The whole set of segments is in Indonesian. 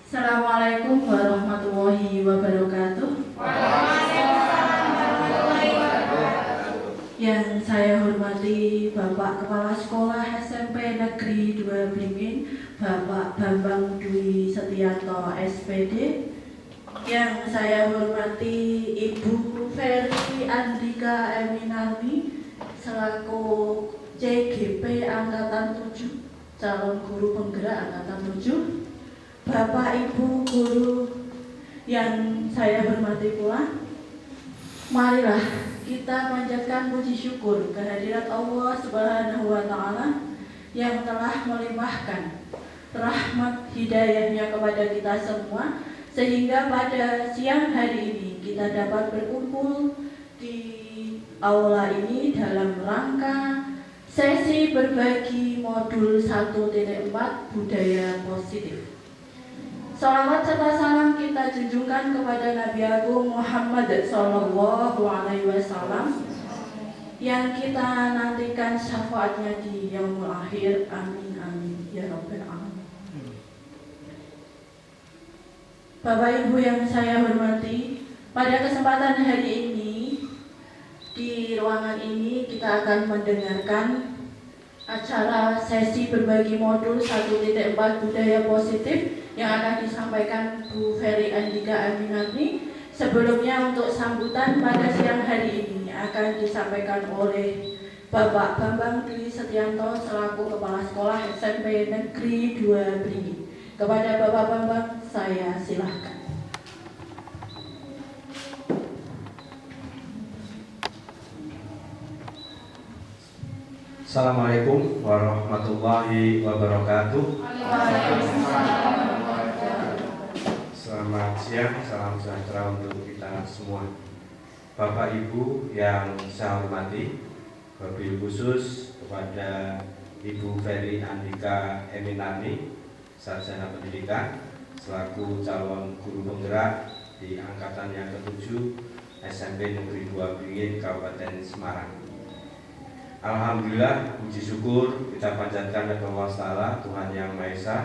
Assalamualaikum warahmatullahi wabarakatuh. Yang saya hormati Bapak Kepala Sekolah SMP Negeri 2 Beringin, Bapak Bambang Dwi Setianto SPD. Yang saya hormati Ibu Ferry Andika Eminarni selaku CGP Angkatan 7, calon guru penggerak Angkatan 7. Bapak Ibu guru yang saya hormati pula, marilah kita panjatkan puji syukur kehadirat Allah Subhanahu wa Ta'ala yang telah melimpahkan rahmat hidayahnya kepada kita semua, sehingga pada siang hari ini kita dapat berkumpul di aula ini dalam rangka sesi berbagi modul 1.4 budaya positif. Salawat serta salam kita junjungkan kepada Nabi Agung Muhammad Sallallahu Alaihi Wasallam yang kita nantikan syafaatnya di yaumul akhir. Amin amin ya rabbal alamin. Bapak Ibu yang saya hormati, pada kesempatan hari ini di ruangan ini kita akan mendengarkan acara sesi berbagi modul 1.4 budaya positif yang akan disampaikan Bu Ferry Andika Aminarni. Sebelumnya untuk sambutan pada siang hari ini akan disampaikan oleh Bapak Bambang Dwi Setianto selaku Kepala Sekolah SMP Negeri 2 Beringin. Kepada Bapak Bambang saya silahkan. Assalamualaikum warahmatullahi wabarakatuh. Selamat siang, salam sejahtera untuk kita semua. Bapak Ibu yang saya hormati, wabil khusus kepada Ibu Ferry Andika Eminarni, Sarjana Pendidikan, selaku calon guru penggerak di angkatan yang ke-7 SMP Negeri 2 Beringin, Kabupaten Semarang. Alhamdulillah, puji syukur kita panjatkan kepada Allah Ta'ala, Tuhan Yang Maha Esa,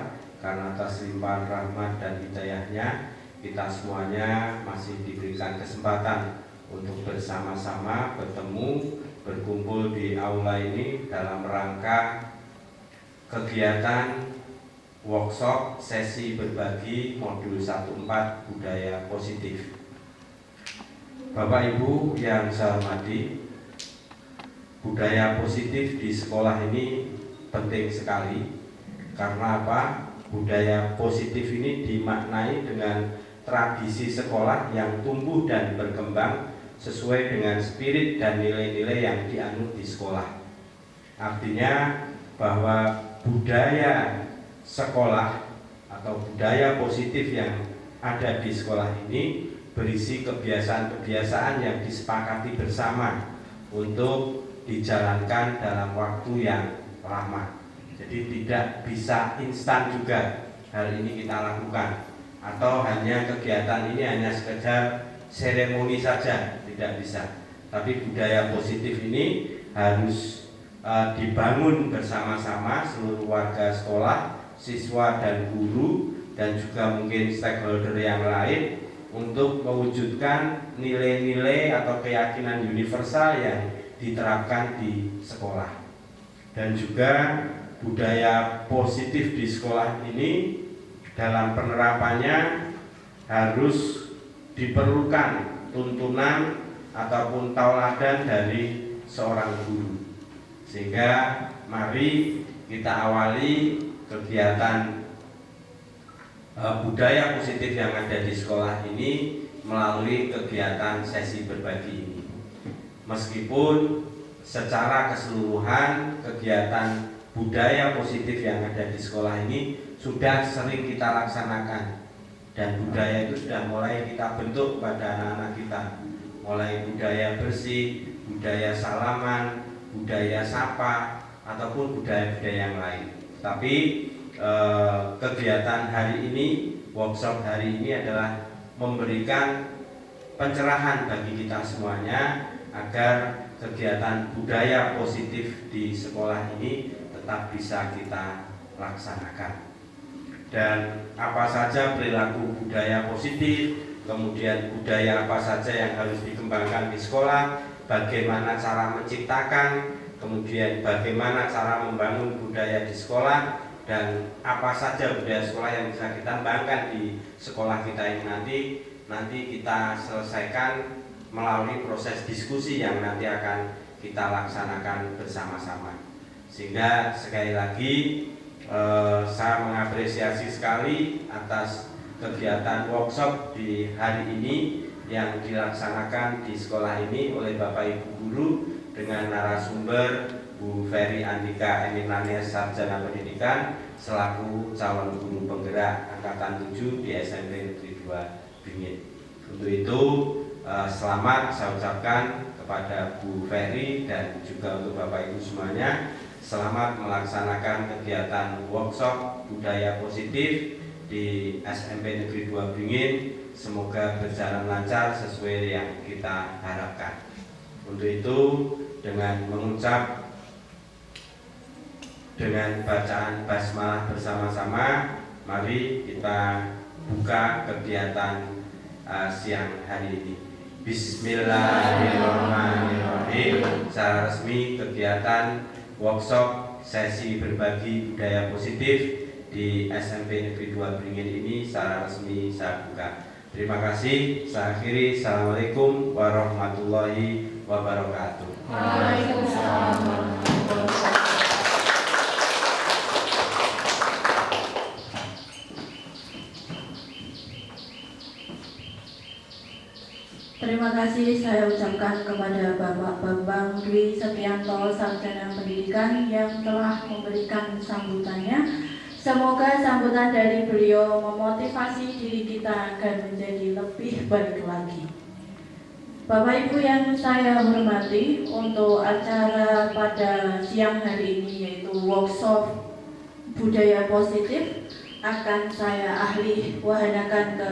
karena atas limpahan rahmat dan hidayahnya kita semuanya masih diberikan kesempatan untuk bersama-sama bertemu, berkumpul di aula ini dalam rangka kegiatan workshop sesi berbagi modul 1.4 budaya positif. Bapak Ibu yang saya hormati, budaya positif di sekolah ini penting sekali. Karena apa? Budaya positif ini dimaknai dengan tradisi sekolah yang tumbuh dan berkembang sesuai dengan spirit dan nilai-nilai yang dianut di sekolah. Artinya bahwa budaya sekolah atau budaya positif yang ada di sekolah ini berisi kebiasaan-kebiasaan yang disepakati bersama untuk dijalankan dalam waktu yang lama. Jadi tidak bisa instan juga hari ini kita lakukan, atau hanya kegiatan ini hanya sekedar seremoni saja, tidak bisa. Tapi budaya positif ini harus dibangun bersama-sama seluruh warga sekolah, siswa dan guru, dan juga mungkin stakeholder yang lain untuk mewujudkan nilai-nilai atau keyakinan universal yang diterapkan di sekolah. Dan juga budaya positif di sekolah ini dalam penerapannya harus diperlukan tuntunan ataupun tauladan dari seorang guru. Sehingga mari kita awali kegiatan budaya positif yang ada di sekolah ini melalui kegiatan sesi berbagi ini. Meskipun secara keseluruhan kegiatan budaya positif yang ada di sekolah ini sudah sering kita laksanakan, dan budaya itu sudah mulai kita bentuk pada anak-anak kita, mulai budaya bersih, budaya salaman, budaya sapa, ataupun budaya-budaya yang lain. Tapi kegiatan hari ini, workshop hari ini adalah memberikan pencerahan bagi kita semuanya agar kegiatan budaya positif di sekolah ini tetap bisa kita laksanakan. dan apa saja perilaku budaya positif, kemudian budaya apa saja yang harus dikembangkan di sekolah, bagaimana cara menciptakan, kemudian bagaimana cara membangun budaya di sekolah, dan apa saja budaya sekolah yang bisa kita kembangkan di sekolah kita ini nanti kita selesaikan melalui proses diskusi yang nanti akan kita laksanakan bersama-sama. Sehingga sekali lagi saya mengapresiasi sekali atas kegiatan workshop di hari ini yang dilaksanakan di sekolah ini oleh Bapak Ibu Guru dengan narasumber Bu Ferry Andika Eminanias Sarjana Pendidikan selaku calon guru penggerak angkatan 7 di SMP Negeri 2 Bingin. Untuk itu selamat saya ucapkan kepada Bu Ferry dan juga untuk Bapak Ibu semuanya. Selamat melaksanakan kegiatan workshop budaya positif di SMP Negeri 2 Bringin. Semoga berjalan lancar sesuai yang kita harapkan. Untuk itu dengan mengucap dengan bacaan basmalah bersama-sama, mari kita buka kegiatan siang hari ini. Bismillahirrahmanirrahim. Secara resmi kegiatan workshop sesi berbagi budaya positif di SMP Negeri 2 Bringin ini secara resmi saya buka. Terima kasih. Saya akhiri. Assalamualaikum warahmatullahi wabarakatuh. Waalaikumsalam warahmatullahi wabarakatuh. Terima kasih saya ucapkan kepada Bapak Bambang Dwi Setianto, Sarjana Pendidikan yang telah memberikan sambutannya. Semoga sambutan dari beliau memotivasi diri kita agar menjadi lebih baik lagi. Bapak Ibu yang saya hormati, untuk acara pada siang hari ini yaitu workshop budaya positif akan saya wahanakan ke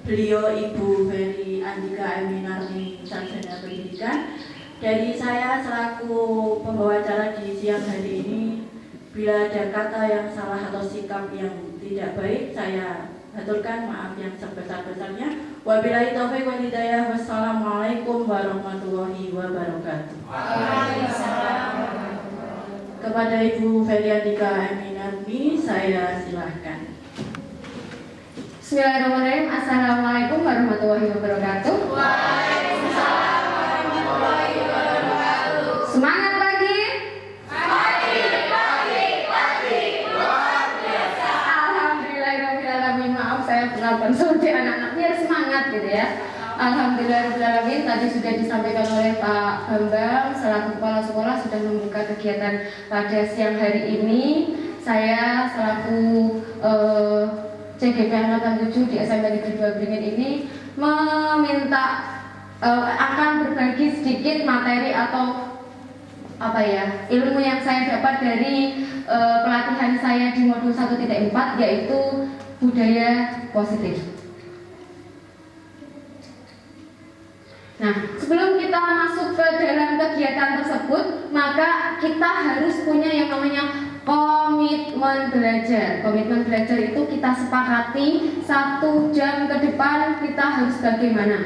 beliau Ibu Ferry Andika Eminanias Sarjana Pendidikan. Dari saya selaku pembawa acara di siang hari ini, bila ada kata yang salah atau sikap yang tidak baik, saya haturkan maaf yang sebesar-besarnya. Wabillahi taufiq wal hidayah. Wassalamualaikum warahmatullahi wabarakatuh. Waalaikumsalam. Kepada Ibu Ferry Andika Eminanias saya silahkan. Bismillahirrahmanirrahim. Assalamualaikum warahmatullahi wabarakatuh. Waalaikumsalam warahmatullahi wabarakatuh. Semangat pagi. Pagi. Luar biasa. Alhamdulillahirrahmanirrahim. Maaf saya berlapan seperti anak-anak biar semangat gitu ya. Alhamdulillahirrahmanirrahim. Tadi sudah disampaikan oleh Pak Bambang selaku kepala sekolah sudah membuka kegiatan pada siang hari ini. Saya selaku CGP Angkatan 7 di SMP Negeri 2 Bringin ini meminta akan berbagi sedikit materi atau ilmu yang saya dapat dari pelatihan saya di modul 1.4 yaitu budaya positif. Nah, sebelum kita masuk ke dalam kegiatan tersebut, maka kita harus punya yang namanya komitmen belajar. Komitmen belajar itu kita sepakati 1 jam ke depan kita harus bagaimana.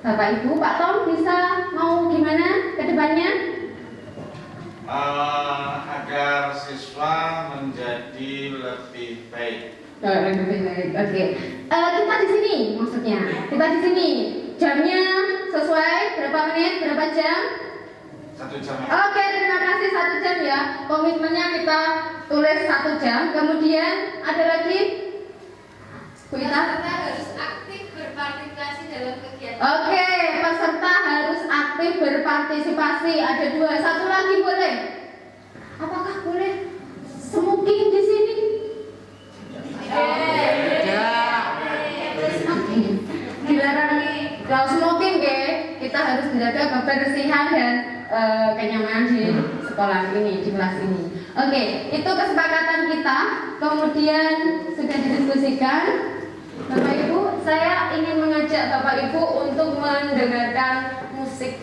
Bapak Ibu, Pak Tom bisa mau gimana ke depannya? Agar siswa menjadi lebih baik. Lebih baik. Oke. Kita di sini maksudnya. Kita di sini. Jamnya sesuai berapa menit, berapa jam? 1 jam. Oke, terima kasih 1 jam ya. Komitmennya kita tulis 1 jam. Kemudian ada lagi, Bu Ita? Peserta harus aktif berpartisipasi dalam kegiatan. Oke, peserta harus aktif berpartisipasi. Ada 2. Satu lagi boleh? Apakah boleh smoking di sini? Dilarang kalau smoking kita harus menjaga kebersihan dan kenyamanan di sekolah ini, di kelas ini. Oke, itu kesepakatan kita. Kemudian sudah didiskusikan. Bapak Ibu, saya ingin mengajak Bapak Ibu untuk mendengarkan musik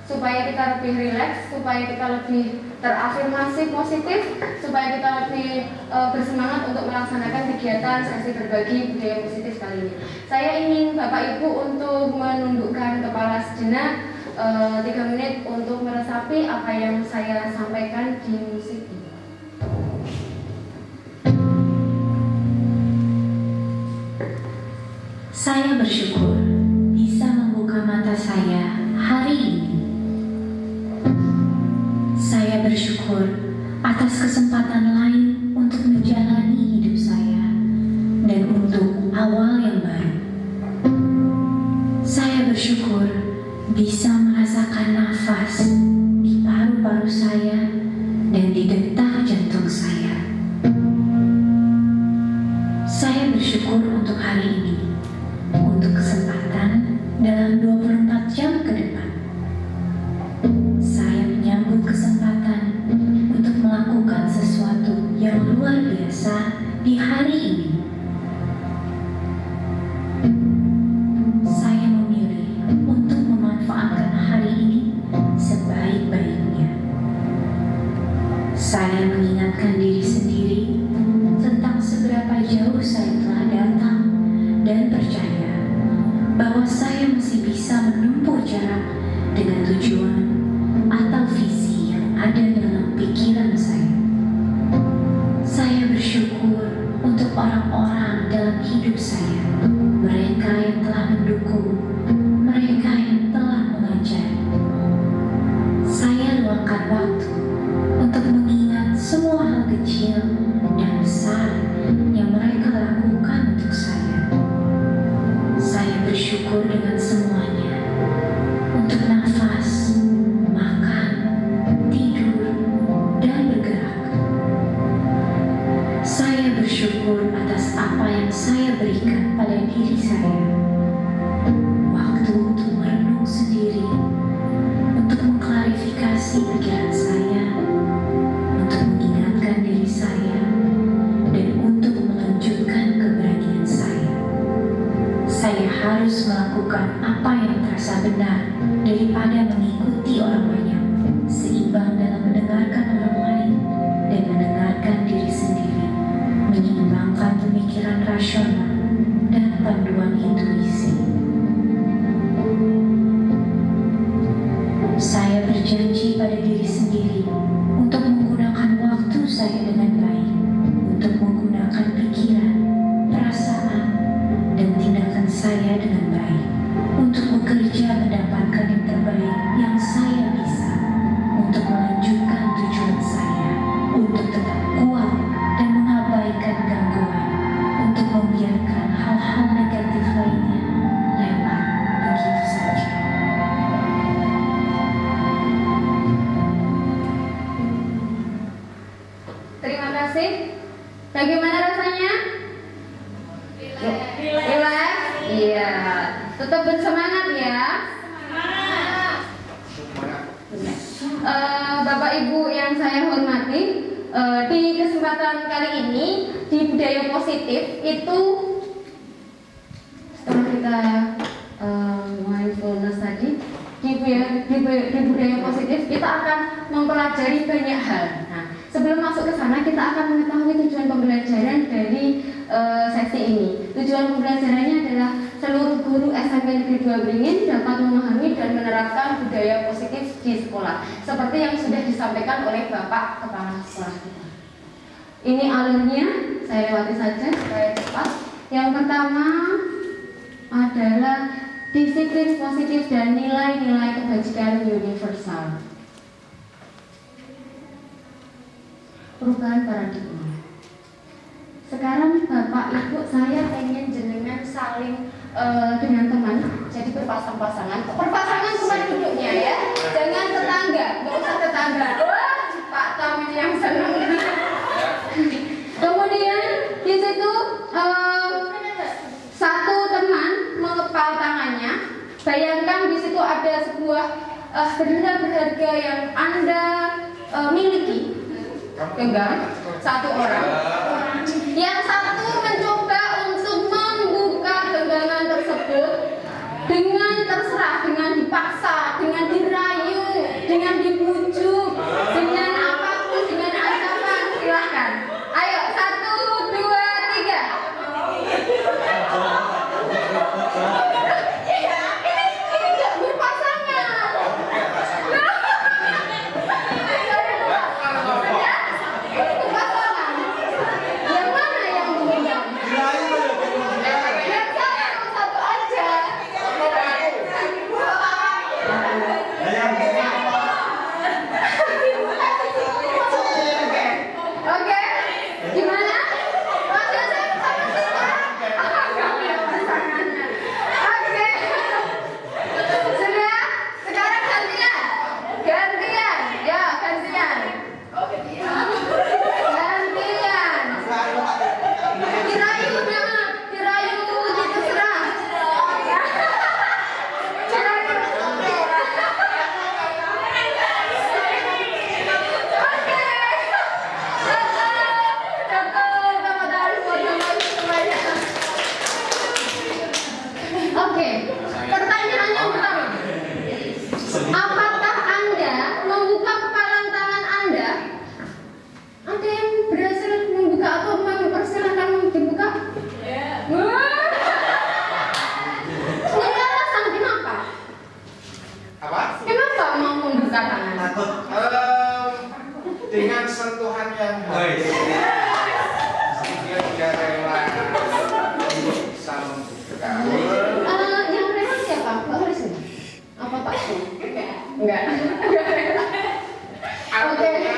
supaya kita lebih rileks, supaya kita lebih terafirmasi positif, supaya kita lebih bersemangat untuk melaksanakan kegiatan sesi berbagi budaya positif kali ini. Saya ingin Bapak Ibu untuk menundukkan kepala sejenak 3 menit untuk meresapi apa yang saya sampaikan di musik ini. Saya bersyukur bisa membuka mata saya hari ini. Saya bersyukur atas kesempatan lain untuk menjalani hidup saya dan untuk awal yang baru. Saya bersyukur bisa merasakan nafas di paru-paru saya dan di detak jantung saya. Saya bersyukur untuk hari ini, untuk kesempatan dalam 24 jam ke depan. Saya menyambut kesempatan untuk melakukan sesuatu yang luar biasa di hari ini. Saya memilih untuk memanfaatkan hari ini sebaik-baiknya. Saya mengingatkan diri sendiri tentang seberapa jauh saya telah datang dan percaya bahwa saya masih bisa menempuh jarak dengan tujuan atau visi yang ada dalam pikiran saya. Saya bersyukur untuk orang-orang dalam hidup saya, mereka yang telah mendukung, mereka yang telah mengajari. Saya luangkan waktu untuk mengingat semua hal kecil dan besar yang mereka lakukan untuk saya. Saya bersyukur dengan semuanya, untuk nafas, makan, tidur, dan bergerak. Saya bersyukur atas apa yang saya berikan pada diri saya. Waktu untuk merenung sendiri, untuk mengklarifikasi pikiran saya, untuk mengingatkan diri saya, dan untuk melanjutkan keberanian saya. Saya harus melakukan apa yang terasa benar daripada mengikuti orang banyak, seimbang dalam mendengarkan orang lain dan mendengarkan diri sendiri, menyeimbangkan pemikiran rasional dan panduan intuisi. Saya berjanji pada diri sendiri untuk menggunakan waktu saya dengan baik, untuk menggunakan pikiran, perasaan, dan tindakan saya dengan baik, untuk bekerja mendapatkan yang terbaik yang saya bisa, untuk melanjutkan tujuan saya, untuk tetap kuat dan mengabaikan gangguan, untuk membiarkan hal-hal negatif lainnya lewat begitu saja. Terima kasih. Bagaimana rasanya? Relax? Iya. Tetap bersemangat ya. Bapak Ibu yang saya hormati, di kesempatan kali ini di budaya positif itu setelah kita mindfulness tadi di budaya positif kita akan mempelajari banyak hal. Nah, sebelum masuk ke sana kita akan mengetahui tujuan pembelajaran dari sesi ini. Tujuan pembelajarannya adalah seluruh guru SMP Negeri 2 Beringin dapat memahami dan menerapkan budaya positif di sekolah, seperti yang sudah disampaikan oleh Bapak Kepala Sekolah kita. Ini alurnya, saya lewati saja supaya cepat. Yang pertama adalah disiplin positif dan nilai-nilai kebajikan universal. Perubahan paradigma. Sekarang Bapak Ibu saya pengen jenengan saling dengan teman, jadi berpasang-pasangan. Perpasangan cuma duduknya ya, jangan tetangga, nggak usah tetangga. Wah, Pak Tam ini yang senang. Kemudian di situ satu teman mengepal tangannya. Bayangkan di situ ada sebuah benda berharga yang Anda miliki. Genggam satu orang. Yang satu mencoba untuk membuka genggaman tersebut dengan terserah, dengan dipaksa, dengan dirayu, dengan sentuhan yang halus sehingga dia rela untuk bisa membuka. Yang rela siapa? Mbak Haris? Apa Pak? Enggak. Artinya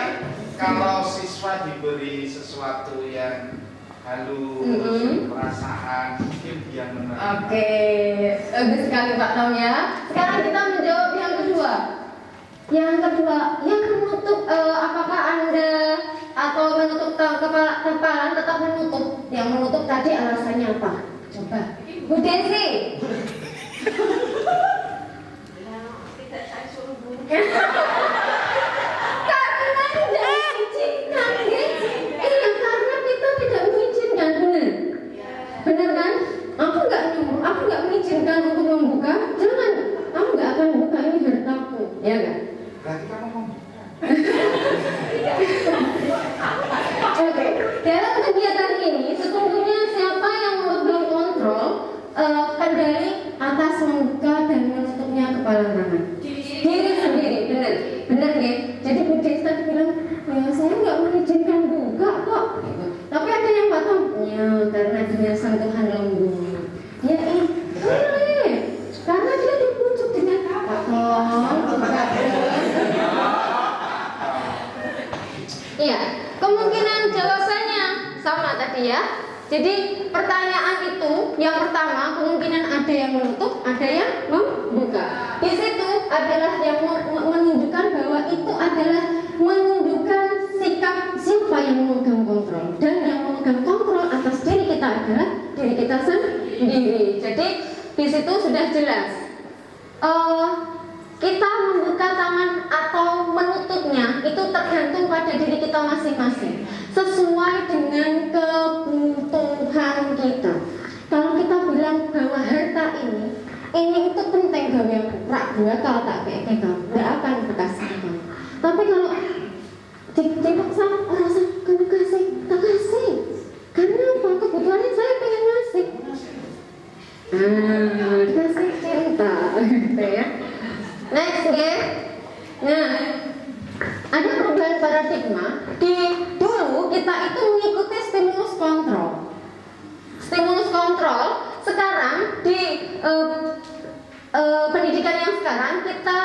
kalau siswa diberi sesuatu yang halus, perasaan, mungkin dia menerima. Oke, bagus sekali Pak Tom ya. Sekarang kita menjawab yang kedua. Yang kedua, yang menutup apakah Anda atau menutup kepalan tetap menutup? Yang menutup tadi alasannya apa? Coba, Bu Desi. Tidak saya suruh bunuh. Karena tidak mengizinkan, iya karena kita tidak mengizinkan, benar kan? Aku nggak nyuruh, aku nggak mengizinkan untuk membuka. Jangan, aku nggak akan buka ini hartaku, ya kan? Berarti kamu membuka. Oke, dalam kegiatan ini sesungguhnya siapa yang memegang kontrol kendali atas membuka dan menutupnya kepala tangan? Diri sendiri, benar ya. Jadi Bu Desi tadi bilang, ya saya nggak mengizinkan buka kok. Gitu. Tapi ada yang batal, ya karena dia sentuhan lembut. Ya boleh, karena dia dipucuk dengan Iya, kemungkinan jawabannya sama tadi ya. Jadi pertanyaan itu yang pertama kemungkinan ada yang menutup, ada yang membuka. Di situ adalah yang menunjukkan bahwa itu adalah menunjukkan sikap siapa yang memegang kontrol, dan yang memegang kontrol atas diri kita adalah diri kita sendiri. Jadi di situ sudah jelas. Kita membuka tangan atau menutupnya itu tergantung pada diri kita masing-masing, sesuai dengan kebutuhan kita. Kalau kita bilang bahwa harta ini itu penting gawe rak dua kalau tak kayak kita, nggak akan dikasih kamu. Tapi kalau dipaksa orang kamu kasih, tak kasih. Karena apa? Kebutuhannya saya pengen ngasih. Dikasih cinta, gitu ya. Next ya. Nah, ada perubahan paradigma. Dulu kita itu mengikuti stimulus kontrol. Stimulus kontrol. Sekarang di pendidikan yang sekarang kita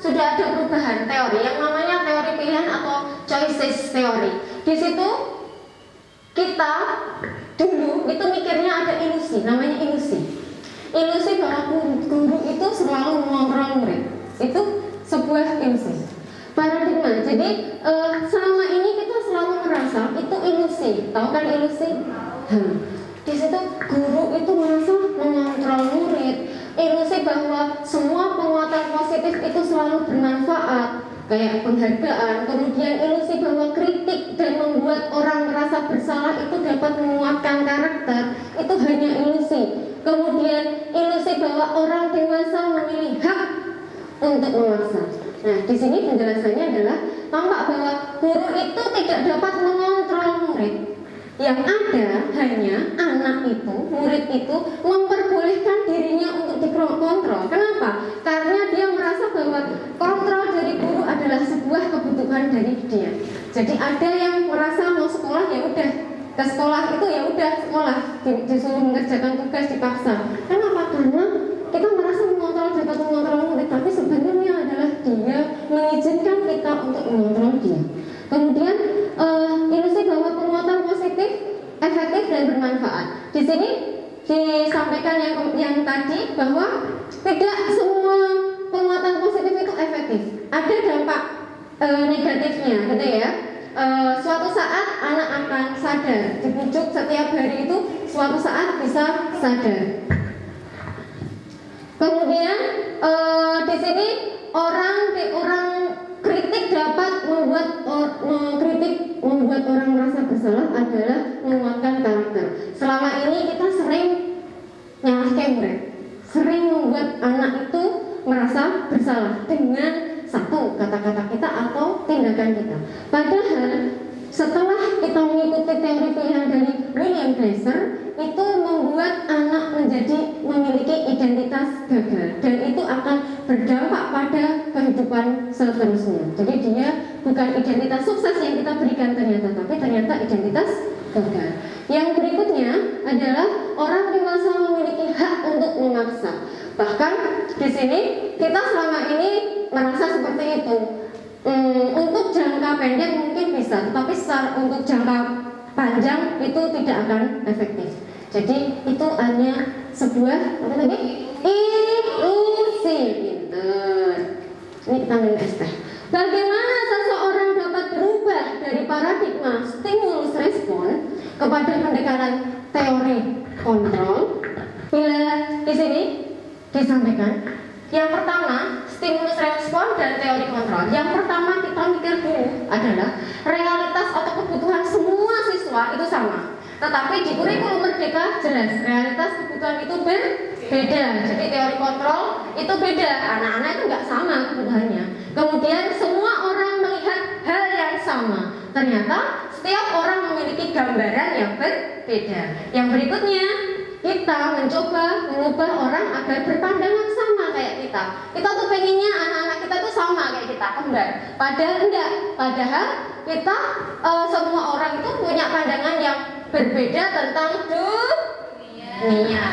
sudah ada perubahan teori yang namanya teori pilihan atau choices theory. Di situ kita dulu itu mikirnya ada ilusi, namanya ilusi. Ilusi bahwa guru itu selalu mengontrol murid. Itu sebuah ilusi paradigma. Jadi selama ini kita selalu merasa itu ilusi. Tahu kan ilusi? Di situ guru itu merasa mengontrol murid. Ilusi bahwa semua penguatan positif itu selalu bermanfaat, kayak penghargaan. Kemudian ilusi bahwa kritik dan membuat orang merasa bersalah itu dapat menguatkan karakter. Itu hanya ilusi. Kemudian ilusi bahwa orang dewasa memilih hak untuk memaksa. Nah, di sini penjelasannya adalah tampak bahwa guru itu tidak dapat mengontrol murid. Yang ada hanya anak itu, murid itu memperbolehkan dirinya untuk dikontrol. Kenapa? Karena dia merasa bahwa kontrol dari guru adalah sebuah kebutuhan dari dia. Jadi ada yang merasa mau sekolah ya udah ke sekolah itu ya udah sekolah, disuruh mengerjakan tugas dipaksa. Kenapa? Karena kita merasa dapat mengontrol murid, tapi sebenarnya adalah dia mengizinkan kita untuk mengontrol dia. Kemudian ilusi bahwa penguatan positif efektif dan bermanfaat. Di sini disampaikan yang tadi bahwa tidak semua penguatan positif itu efektif. Ada dampak negatifnya, gitu ya. Suatu saat anak akan sadar, dibujuk setiap hari itu suatu saat bisa sadar. Kemudian di sini orang kritik dapat membuat orang merasa bersalah adalah menguatkan karakter. Selama ini kita sering nyalahkan murid, sering membuat anak itu merasa bersalah dengan satu kata-kata kita atau tindakan kita. Padahal setelah kita mengikuti teori pilihan dari William Glasser, itu membuat anak menjadi memiliki identitas gagal, dan itu akan berdampak pada kehidupan kehidupan seterusnya. Jadi dia bukan identitas sukses yang kita berikan ternyata, tapi ternyata identitas gagal. Yang berikutnya adalah orang dewasa memiliki hak untuk memaksa. Bahkan di sini kita selama ini merasa seperti itu. Untuk jangka pendek mungkin bisa, tetapi untuk jangka panjang itu tidak akan efektif. Jadi itu hanya sebuah apa tadi? Ilusi. Pinter. Ini kita minum es teh. Bagaimana seseorang dapat berubah dari paradigma stimulus respon kepada pendekatan teori kontrol? Bila di sini disampaikan yang pertama, stimulus respon dan teori kontrol. Yang pertama kita mikir dulu adalah realitas atau kebutuhan semua siswa itu sama. Tetapi di kurikulum Merdeka jelas realitas kebutuhan itu berbeda. Jadi teori kontrol itu beda. Anak-anak itu nggak sama kebutuhannya. Kemudian semua orang melihat hal yang sama. Ternyata setiap orang memiliki gambaran yang berbeda. Yang berikutnya, kita mencoba mengubah orang agar berpandangan sama kayak kita. Kita tuh pengennya anak-anak kita tuh sama kayak kita, kembar. Padahal enggak. Padahal kita semua orang itu punya pandangan yang berbeda tentang dunia.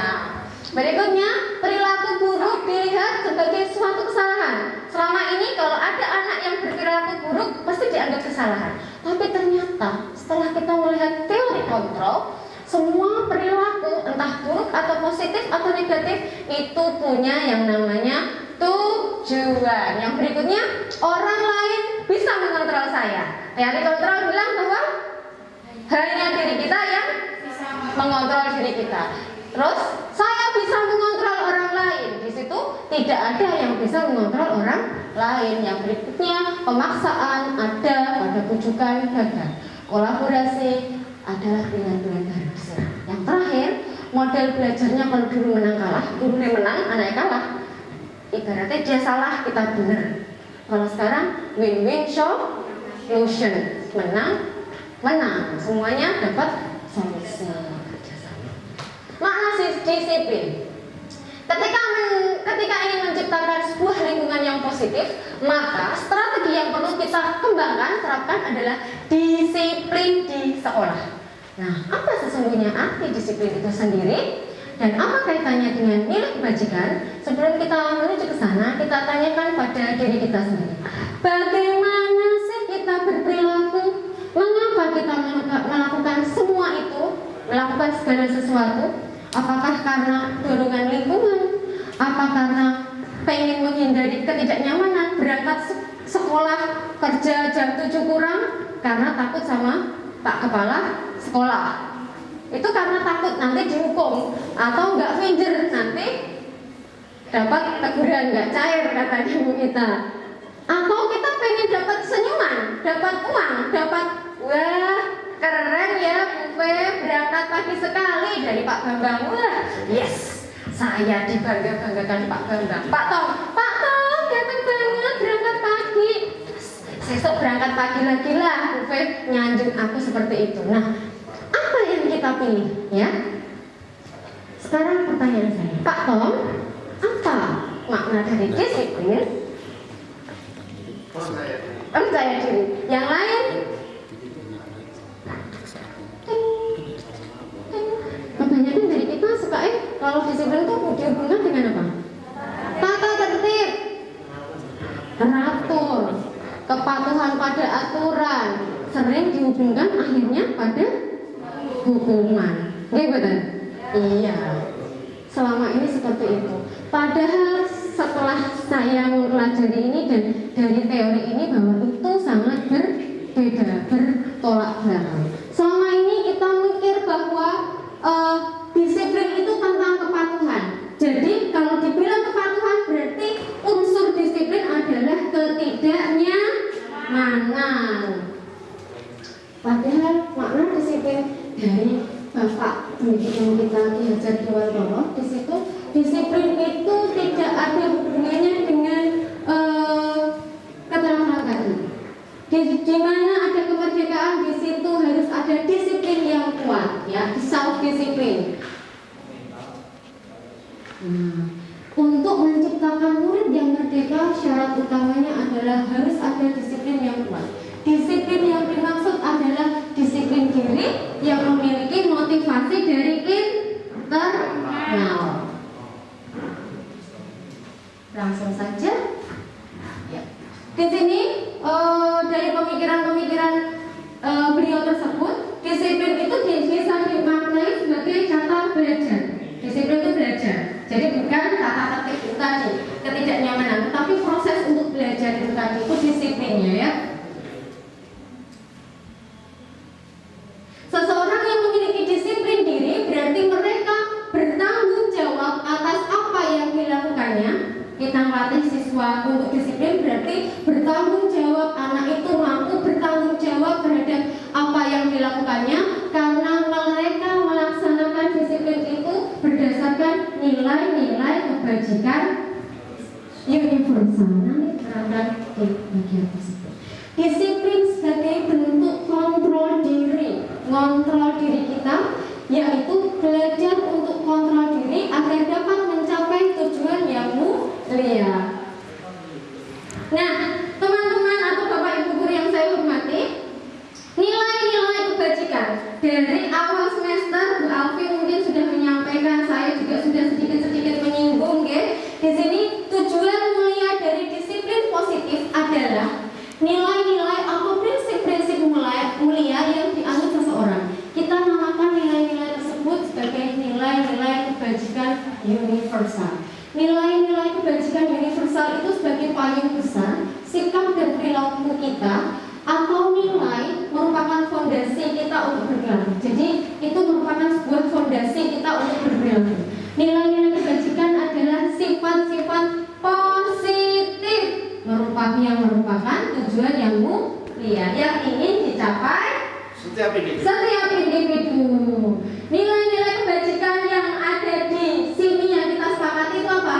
Berikutnya, perilaku buruk dilihat sebagai suatu kesalahan. Selama ini kalau ada anak yang berperilaku buruk pasti dianggap kesalahan. Tapi ternyata setelah kita melihat teori kontrol, semua perilaku entah buruk atau positif atau negatif itu punya yang namanya tujuan. Yang berikutnya, orang lain bisa mengontrol saya. Teori kontrol bilang bahwa hanya diri kita yang mengontrol diri kita. Terus saya bisa mengontrol orang lain. Di situ tidak ada yang bisa mengontrol orang lain. Yang berikutnya, pemaksaan ada pada bujukan gagal. Kolaborasi adalah pilihan-pilihan harus. Yang terakhir, model belajarnya kalau guru menang kalah, gurunya menang, anaknya kalah. Ibaratnya dia salah, kita benar. Kalau sekarang win-win solution, menang, semuanya dapat solusi. Makna disiplin. Ketika ingin menciptakan sebuah lingkungan yang positif, maka strategi yang perlu kita kembangkan, terapkan adalah disiplin di sekolah. Nah, apa sesungguhnya arti disiplin itu sendiri? Dan apa kaitannya dengan nilai kebajikan? Sebelum kita menuju ke sana, kita tanyakan pada diri kita sendiri. Bagaimana sih kita berperilaku? Mengapa kita melakukan semua itu? Melakukan segala sesuatu? Apakah karena dorongan lingkungan? Apa karena pengen menghindari ketidaknyamanan? Berangkat sekolah, kerja jam 7 kurang karena takut sama Pak Kepala Sekolah. Itu karena takut nanti dihukum atau nggak minder nanti dapat teguran nggak cair katanya ibu kita. Atau kita pengen dapat senyuman, dapat uang, dapat wah keren ya Bu Fe, berangkat pagi sekali dari Pak Bambang. Wah, yes, saya dibangga-banggakan Pak Bambang. Pak Tom datang banget berangkat pagi. Besok berangkat pagi lagi lah, Bu Fe nyanjung aku seperti itu. Nah, apa yang kita pilih ya? Sekarang pertanyaan saya, Pak Tom, apa makna dari disiplin? Percaya diri. Yang lain? Kebanyakan dari kita suka kalau disiplin itu dihubungkan dengan apa? Tata tertib, teratur, kepatuhan pada aturan, sering dihubungkan akhirnya pada hukuman. Nggih betul? Iya. Selama ini seperti itu. Padahal setelah saya mempelajari ini dan dari teori ini bahwa itu sangat berbeda, bertolak belakang. Selama ini kita mikir bahwa disiplin itu tentang kepatuhan. Jadi kalau dibilang kepatuhan berarti unsur disiplin adalah ketidaknyamanan. Padahal makna disiplin dari Bapak pendidikan kita Ki Hajar Dewantara, di situ disiplin itu tidak ada hubungannya dengan keterangan tadi. Di mana ada kemerdekaan, di situ harus ada disiplin yang kuat, ya, self disiplin. Untuk menciptakan murid yang merdeka, syarat utamanya disiplin itu bisa dimaknai sebagai kata belajar. Disiplin itu belajar. Jadi bukan kata ketik itu tadi, ketidaknyamanan, tetapi proses untuk belajar itu tadi, itu disiplinnya ya. Seseorang yang memiliki disiplin diri berarti mereka bertanggung jawab atas apa yang dilakukannya. Kita melatih siswa untuk disiplin berarti bertanggung jawab, anak itu mampu bertanggung jawab terhadap apa yang dilakukannya karena mereka melaksanakan disiplin itu berdasarkan nilai-nilai kebajikan universal. Nanti terangkan di bagian tersebut. Disiplin sebagai bentuk kontrol diri kita, yaitu belajar untuk kontrol diri agar dapat mencapai tujuan yang mulia. Nah, teman-teman atau bapak ibu guru yang saya hormati, nilai-nilai kebajikan dari awal semester Bu Alfi mungkin sudah menyampaikan, saya juga sudah sedikit-sedikit menyinggung ya. Di sini tujuan mulia dari disiplin positif adalah nilai-nilai atau prinsip-prinsip mulia yang dianut seseorang. Kita namakan nilai-nilai tersebut sebagai nilai-nilai kebajikan universal. Nilai-nilai kebajikan universal itu sebagai payung besar sikap dan perilaku kita, atau nilai merupakan fondasi kita untuk berperilaku. Jadi itu merupakan sebuah fondasi kita untuk berperilaku. Nilai-nilai kebajikan adalah sifat-sifat positif yang merupakan tujuan yang mulia yang ingin dicapai Setiap individu. Nilai-nilai kebajikan yang ada di sini yang kita sepakati itu apa?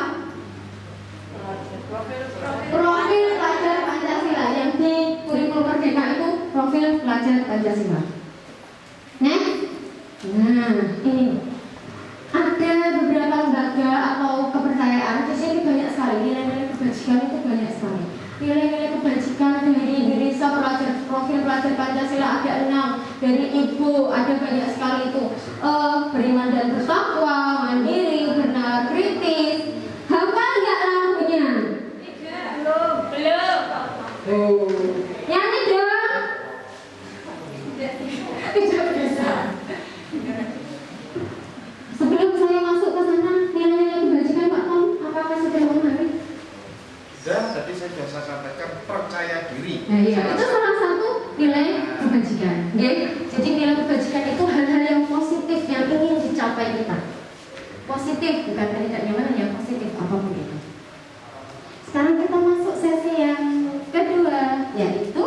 Profil pelajar Pancasila. Yang di kurikulum Merdeka itu profil pelajar Pancasila. Nah, ini ada beberapa lembaga atau kepercayaan di sini banyak sekali nilai-nilai kebajikan itu banyak sekali. Nilai-nilai kebajikan dari Risa profil pelajar Pancasila ada 6, dari Ibu ada banyak sekali itu, beriman dan bertakwa, mandiri, bernalar kritis. Hafal nggak lagunya? Belum. Oh, nyanyi dong. Tidak bisa. Sebelum saya masuk ke sana, nilai-nilai kebajikan Pak Tom, apakah sudah memahami? Dan tadi saya sudah sampaikan percaya diri. Nah, iya, itu salah satu nilai kebajikan. Okay? Jadi nilai kebajikan itu hal-hal yang positif yang ingin dicapai kita. Positif, bukan tidak nyaman, yang positif apapun itu. Sekarang kita masuk sesi yang kedua, yaitu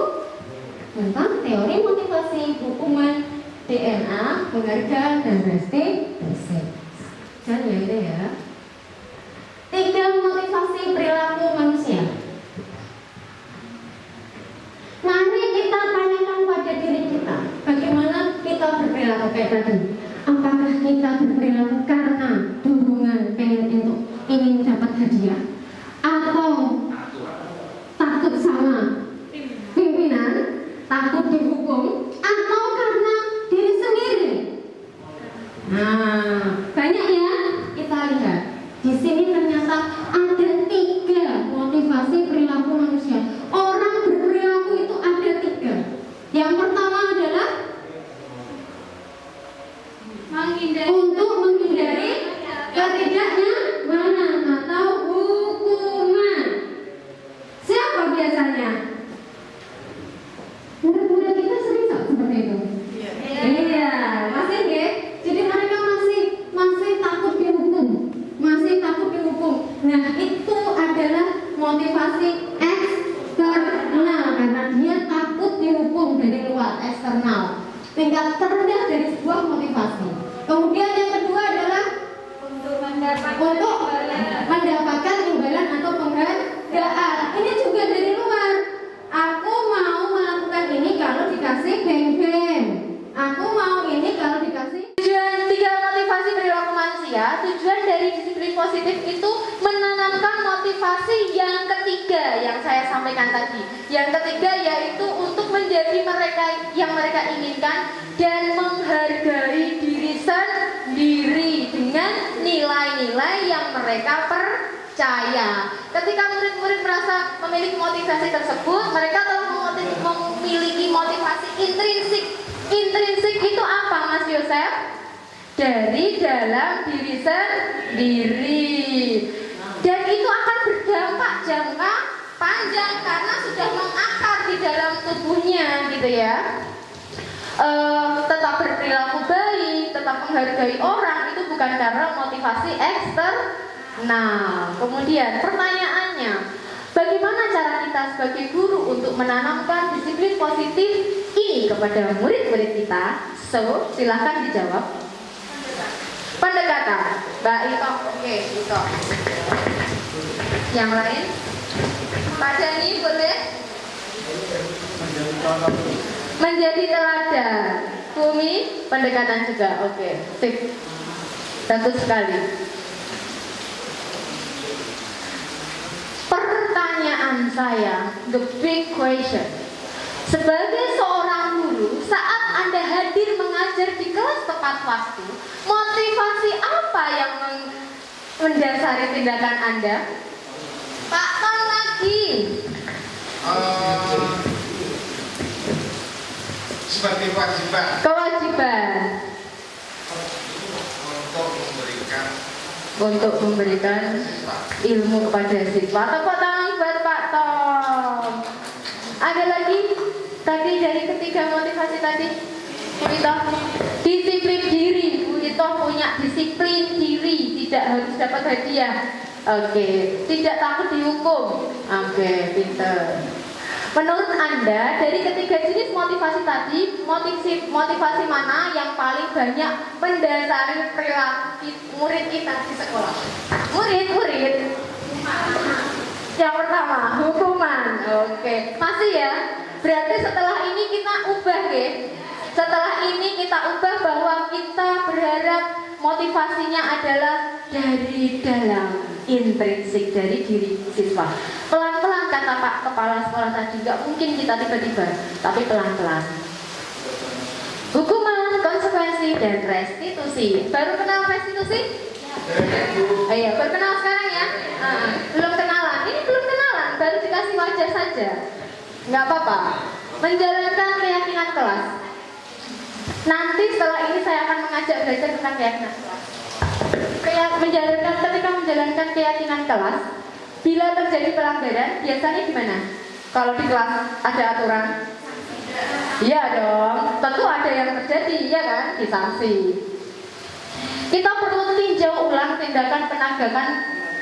tentang teori motivasi, hukuman DNA, penghargaan dan restitusi. Jangan ya itu ya. 3 motivasi perilaku manusia. Mari kita tanyakan pada diri kita, bagaimana kita berperilaku kayak tadi. Apakah kita berperilaku karena dorongan ingin dapat hadiah, atau takut sama pimpinan, takut dihukum, atau karena diri sendiri? Nah, banyak ya. Kita lihat di sini ternyata ada 3 motivasi perilaku manusia. Orang berperilaku itu ada 3. Yang pertama adalah untuk menghindari ketidaknyamanan atau hukuman. Siapa biasanya? Murid-murid kita sering seperti itu. Iya, masih nggih. Jadi mereka masih takut dihukum, Nah, itu adalah motivasi eksternal karena dia takut dihukum dari luar, eksternal. Tingkat terendah dari sebuah motivasi. Kemudian yang kedua adalah untuk mendapatkan imbalan atau penghargaan. Ini juga dari luar. Aku mau melakukan ini kalau dikasih beng-beng. Aku mau ini kalau dikasih. Tujuan 3 motivasi perilaku manusia. Tujuan dari disiplin positif itu menanamkan motivasi yang ketiga yang saya sampaikan tadi. Yang ketiga yaitu untuk menjadi mereka yang mereka inginkan dan menghargai diri sendiri dengan nilai-nilai yang mereka percaya. Ketika murid-murid merasa memiliki motivasi tersebut, mereka telah memiliki motivasi intrinsik. Intrinsik itu apa, Mas Yosef? Dari dalam diri sendiri. Dan itu akan berdampak jangka panjang karena sudah mengakar di dalam tubuhnya gitu ya. Tetap berperilaku baik, tetap menghargai orang itu bukan karena motivasi eksternal. Kemudian pertanyaannya, bagaimana cara kita sebagai guru untuk menanamkan disiplin positif ini kepada murid-murid kita? So, silahkan dijawab. Pendekatan, Mbak Ito, oke, Ito. Yang lain? Pak Dani, boleh? Menjadi teladan. Bumi, pendekatan juga, oke, sip. Bagus sekali. Pertanyaan saya, the big question. Sebagai seorang guru, saat Anda hadir mengajar di kelas tepat waktu, motivasi apa yang mendasari tindakan Anda? Pak Ton lagi. Sebagai Kewajiban untuk memberikan ilmu kepada siswa. Tepuk tangan buat Pak Tom. Ada lagi? Tadi dari ketiga motivasi tadi, Bu Ito, disiplin diri. Bu Ito punya disiplin diri, tidak harus dapat hadiah. Oke, tidak takut dihukum. Oke, pinter. Menurut Anda, dari ketiga jenis motivasi tadi, motivasi mana yang paling banyak mendasari perilaku murid kita di sekolah? Murid. Yang pertama, hukuman. Oke, masih ya. Berarti setelah ini kita ubah ya. Setelah ini kita ubah bahwa kita berharap motivasinya adalah dari dalam, intrinsik dari diri siswa. Pelan-pelan kata Pak Kepala Sekolah tadi, nggak mungkin kita tiba-tiba, tapi pelan-pelan. Hukuman, konsekuensi, dan restitusi. Baru kenal restitusi? Iya, baru kenal sekarang ya? Belum kenalan, ini belum kenalan, baru dikasih wajah saja. Nggak apa-apa. Menjalankan keyakinan kelas. Nanti setelah ini saya akan mengajak belajar tentang keyakinan kelas. Ketika menjalankan keyakinan kelas, bila terjadi pelanggaran, biasanya gimana? Kalau di kelas ada aturan? Iya dong, tentu ada yang terjadi, ya kan? Disanksi. Kita perlu tinjau ulang tindakan penegakan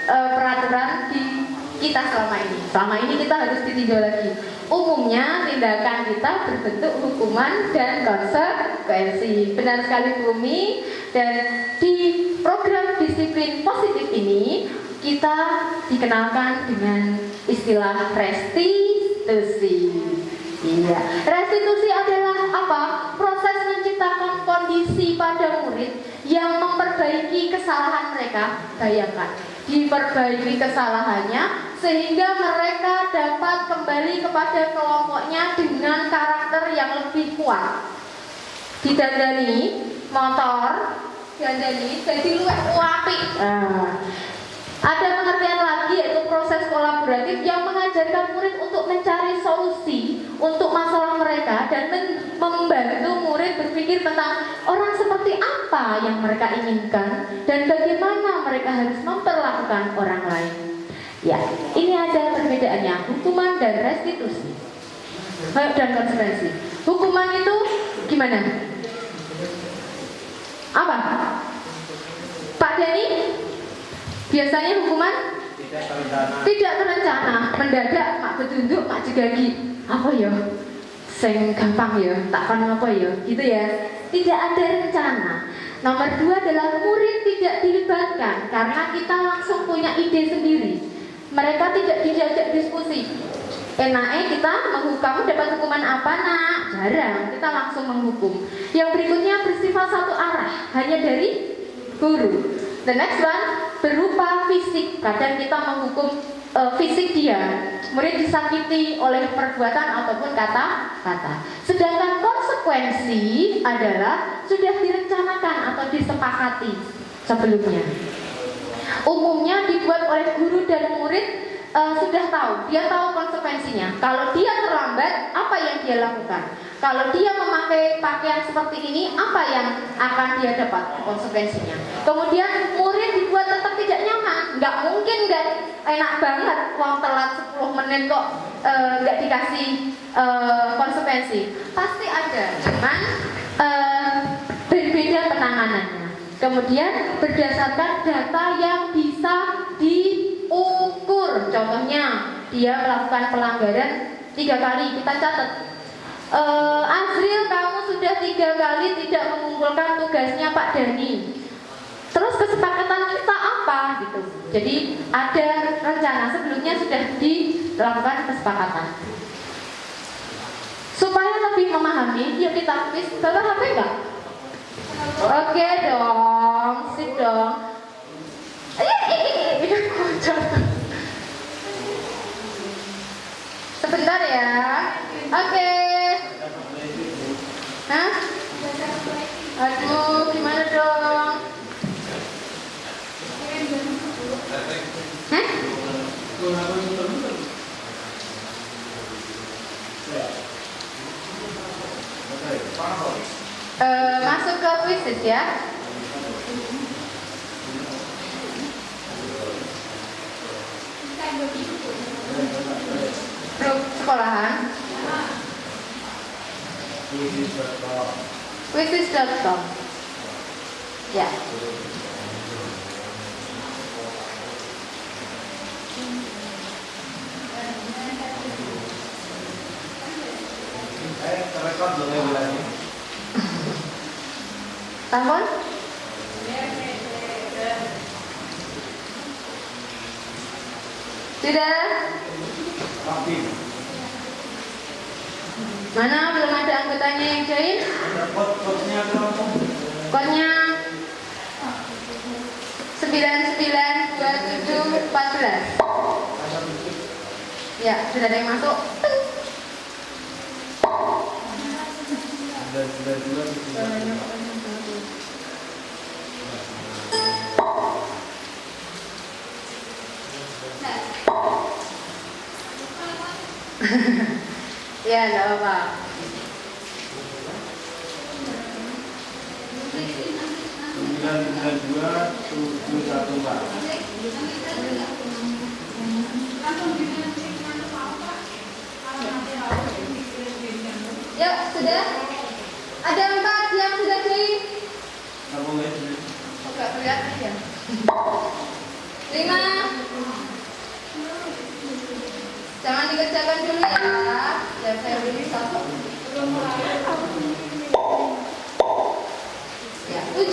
peraturan di kita selama ini. Selama ini kita harus ditinjau lagi. Umumnya tindakan kita berbentuk hukuman dan konsekuensi. Benar sekali Bumi. Dan di program disiplin positif ini kita dikenalkan dengan istilah restitusi. Iya, restitusi adalah apa? Proses menciptakan kondisi pada murid yang memperbaiki kesalahan mereka. Bayangkan, diperbaiki kesalahannya sehingga mereka dapat kembali kepada kelompoknya dengan karakter yang lebih kuat. Didandani motor, dandani jadi luwih apik. Ada pengertian lagi yaitu proses kolaboratif yang mengajarkan murid untuk mencari solusi untuk masalah mereka dan membantu murid berpikir tentang orang seperti apa yang mereka inginkan dan bagaimana mereka harus memperlakukan orang lain. Ya, ini ada perbedaannya, hukuman dan restitusi dan konsekuensi. Hukuman itu gimana? Apa? Pak Dani? Biasanya hukuman tidak terencana, mendadak, mak betunduk, mak jegagi. Apa ya? Sing gampang ya, tak kan apa ya? Gitu ya. Tidak ada rencana. Nomor 2 adalah murid tidak dilibatkan karena kita langsung punya ide sendiri. Mereka tidak diajak diskusi. Enaknya kita menghukum, dapat hukuman apa nak? Jarang, kita langsung menghukum. Yang berikutnya bersifat satu arah, hanya dari guru. The next one berupa fisik. Kadang kita menghukum fisik dia, murid disakiti oleh perbuatan ataupun kata-kata. Sedangkan konsekuensi adalah sudah direncanakan atau disepakati sebelumnya. Umumnya dibuat oleh guru dan murid sudah tahu, dia tahu konsekuensinya. Kalau dia terlambat, apa yang dia lakukan? Kalau dia memakai pakaian seperti ini, apa yang akan dia dapat konsekuensinya? Kemudian murid dibuat tetap tidak nyaman. Nggak mungkin nggak enak banget, uang telat 10 menit kok nggak dikasih konsekuensi. Pasti ada, cuman berbeda penanganannya. Kemudian berdasarkan data yang bisa diukur. Contohnya dia melakukan pelanggaran 3 kali, kita catat. Azril, kamu sudah 3 kali tidak mengumpulkan tugasnya Pak Dani. Terus kesepakatan kita apa gitu. Jadi ada rencana, sebelumnya sudah dilakukan kesepakatan. Supaya lebih memahami, yuk kita quiz. Bawa HP enggak? Oke dong, sip dong. Sebentar ya. Oke. Hah? Aduh, gimana dong? Hah? Masuk ke quizzes ya. Grup sekolahan. Quizzes.com. Ya. Rekod dulu ya bilangnya. Tampon? Sudah? Rapi. Mana belum ada anggotanya yang join? Kodenya berapa? Kodenya 992714. Ya, sudah ada yang masuk. Ya, enggak apa-apa. Yuk, sudah? Ada 4 yang sudah join? Enggak kelihatan ya? 5. Jangan dikerjakan dulu ya. Biar saya beri 1. Ya, 7.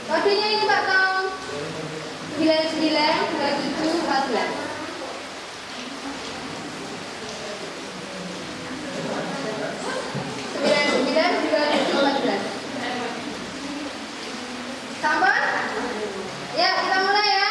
Kodenya ini Pak Tom. 992714. Sampun? Ya, kita mulai ya.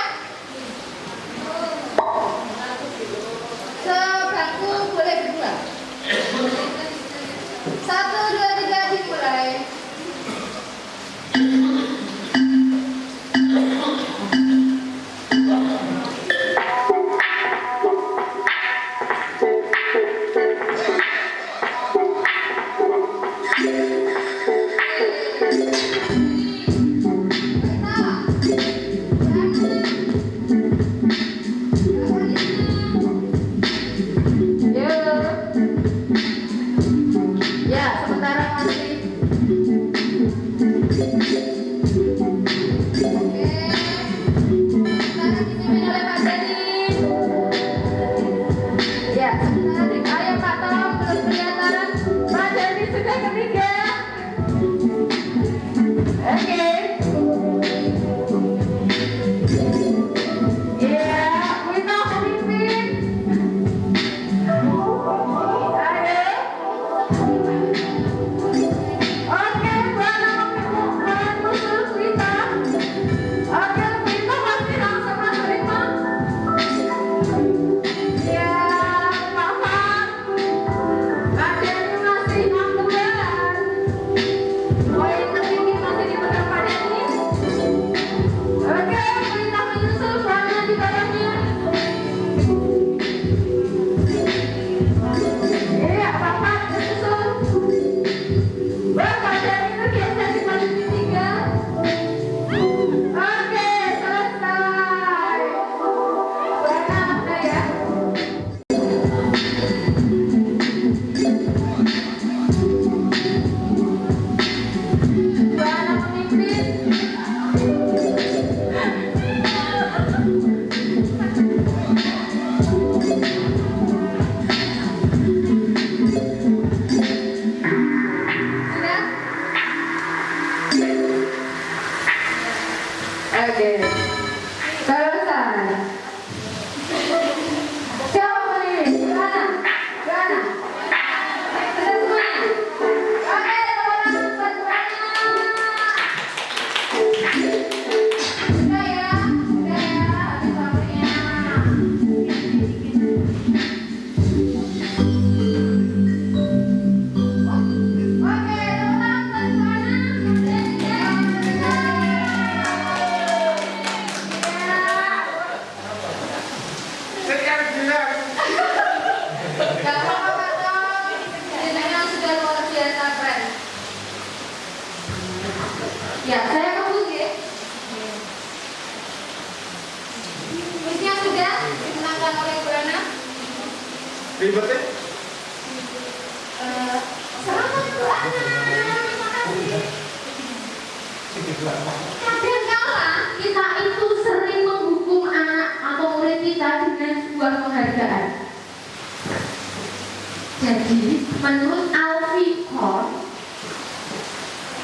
Jadi menurut Alfie Kohn,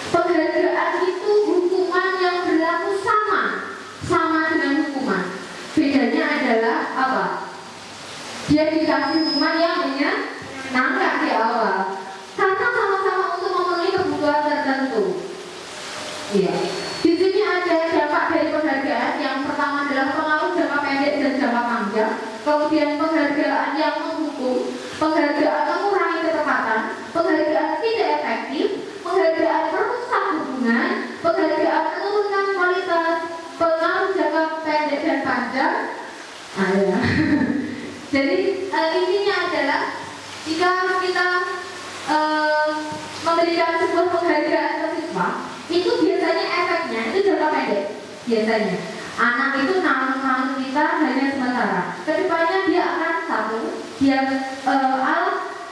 penghargaan itu hukuman yang berlaku sama dengan hukuman. Bedanya adalah apa? Dia dikasih hukuman yang menyenangkan di awal karena sama-sama untuk memenuhi kebutuhan tertentu. Iya. Di sini ada dampak dari penghargaan. Yang pertama adalah pengaruh jangka pendek dan jangka panjang. Kemudian penghargaan yang menghukum, penghargaan mengurangi ketepatan, penghargaan tidak efektif, penghargaan merusak hubungan, penghargaan menurunkan kualitas, pengaruh jangka pendek dan panjang. Ya. Jadi intinya adalah jika kita memberikan sebuah penghargaan ke siswa, itu biasanya efeknya itu jangka pendek. Biasanya anak itu namun kita hanya sementara. Kedepannya dia akan dia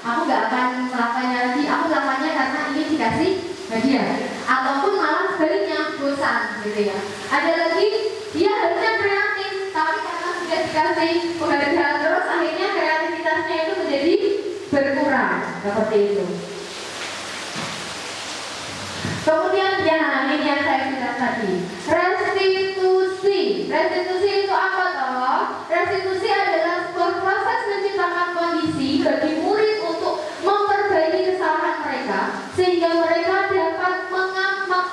aku nggak akan melakukannya lagi, aku melakukannya karena ini dikasih hadiah, ataupun malah sebaliknya bosan gitu ya. Ada lagi dia harusnya kreatif, tapi karena sudah dikasih penghargaan terus, akhirnya kreativitasnya itu menjadi berkurang seperti itu. Kemudian ini yang saya bilang tadi, restitusi. Restitusi itu apa toh? Restitusi adalah sebuah proses menciptakan kondisi bagi murid untuk memperbaiki kesalahan mereka sehingga mereka dapat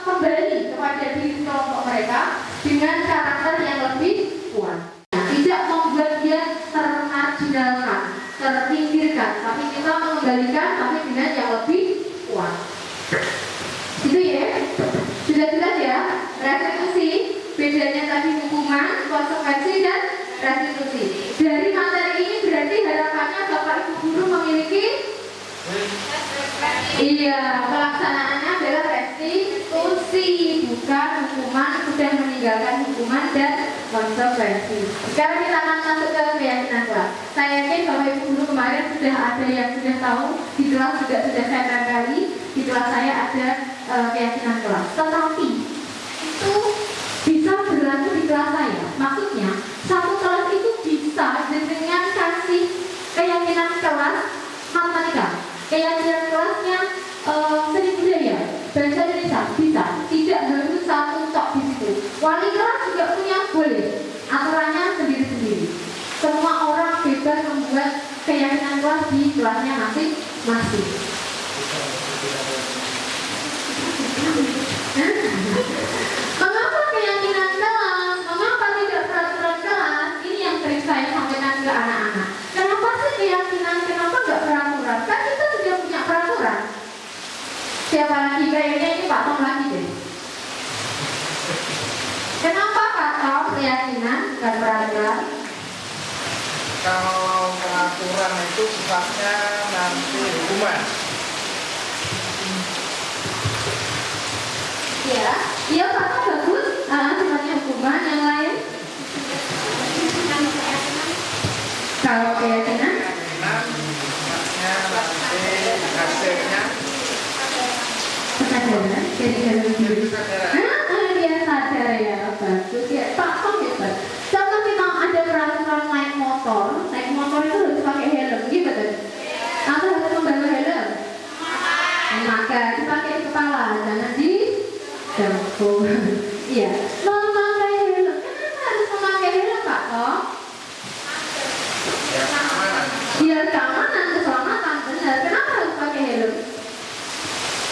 kembali kepada diri kelompok mereka dengan karakter yang lebih kuat. Tidak membuat dia termarginalkan, terpinggirkan, tapi kita mengembalikan tapi dengan yang lebih kuat. Itu ya, sudah jelas ya. Restitusi, bedanya tadi hukuman, konsekuensi dan restitusi. Dari materi ini berarti harapannya Bapak Ibu guru memiliki pelaksanaannya adalah restitusi, bukan hukuman, sudah meninggalkan hukuman dan konsekuensi. Sekarang kita akan masuk ke keyakinan kelas. Saya yakin Bapak Ibu guru kemarin sudah ada yang sudah tahu, di kelas juga sudah saya barangkali, di kelas saya ada keyakinan kelas. Tetapi itu bisa berlaku di kelas saya. Maksudnya satu kelas itu bisa dengan kasih keyakinan kelas matematika, keyakinan kelasnya seni budaya, bahasa Indonesia bisa. Tidak harus satu tok di situ. Wali kelas juga punya boleh aturannya sendiri-sendiri. Semua orang bebas membuat keyakinan kelas di kelasnya masing-masing. Mengapa keyakinan kelas? Mengapa tidak peraturan kelas? Ini yang sering saya sampaikan ke anak-anak. Kenapa sih keyakinan? Kenapa nggak peraturan? Kan kita sudah punya peraturan. Siapa lagi? Kayaknya ini Pak Tom lagi deh. Kenapa Pak Tom keyakinan dan peraturan? Kalau peraturan itu sifatnya nanti hukuman. Ya Pak Tom bagus. Sifatnya hukuman. Yang lain? Kalau keyakinan? Sifatnya nanti hasilnya Kesadaran. Jadi kesadaran. Dia sadar ya, bagus ya. Pak Tom hebat. Contoh kita ada peraturan naik motor itu harus pakai helm, gitu kan? Atau harus membawa helm? Maka dipakai di kepala, jangan di jangkau. Iya. Memakai helm. Kenapa harus memakai helm, Pak Tom? Ya, keamanan. Biar keamanan, keselamatan, benar. Kenapa harus pakai helm?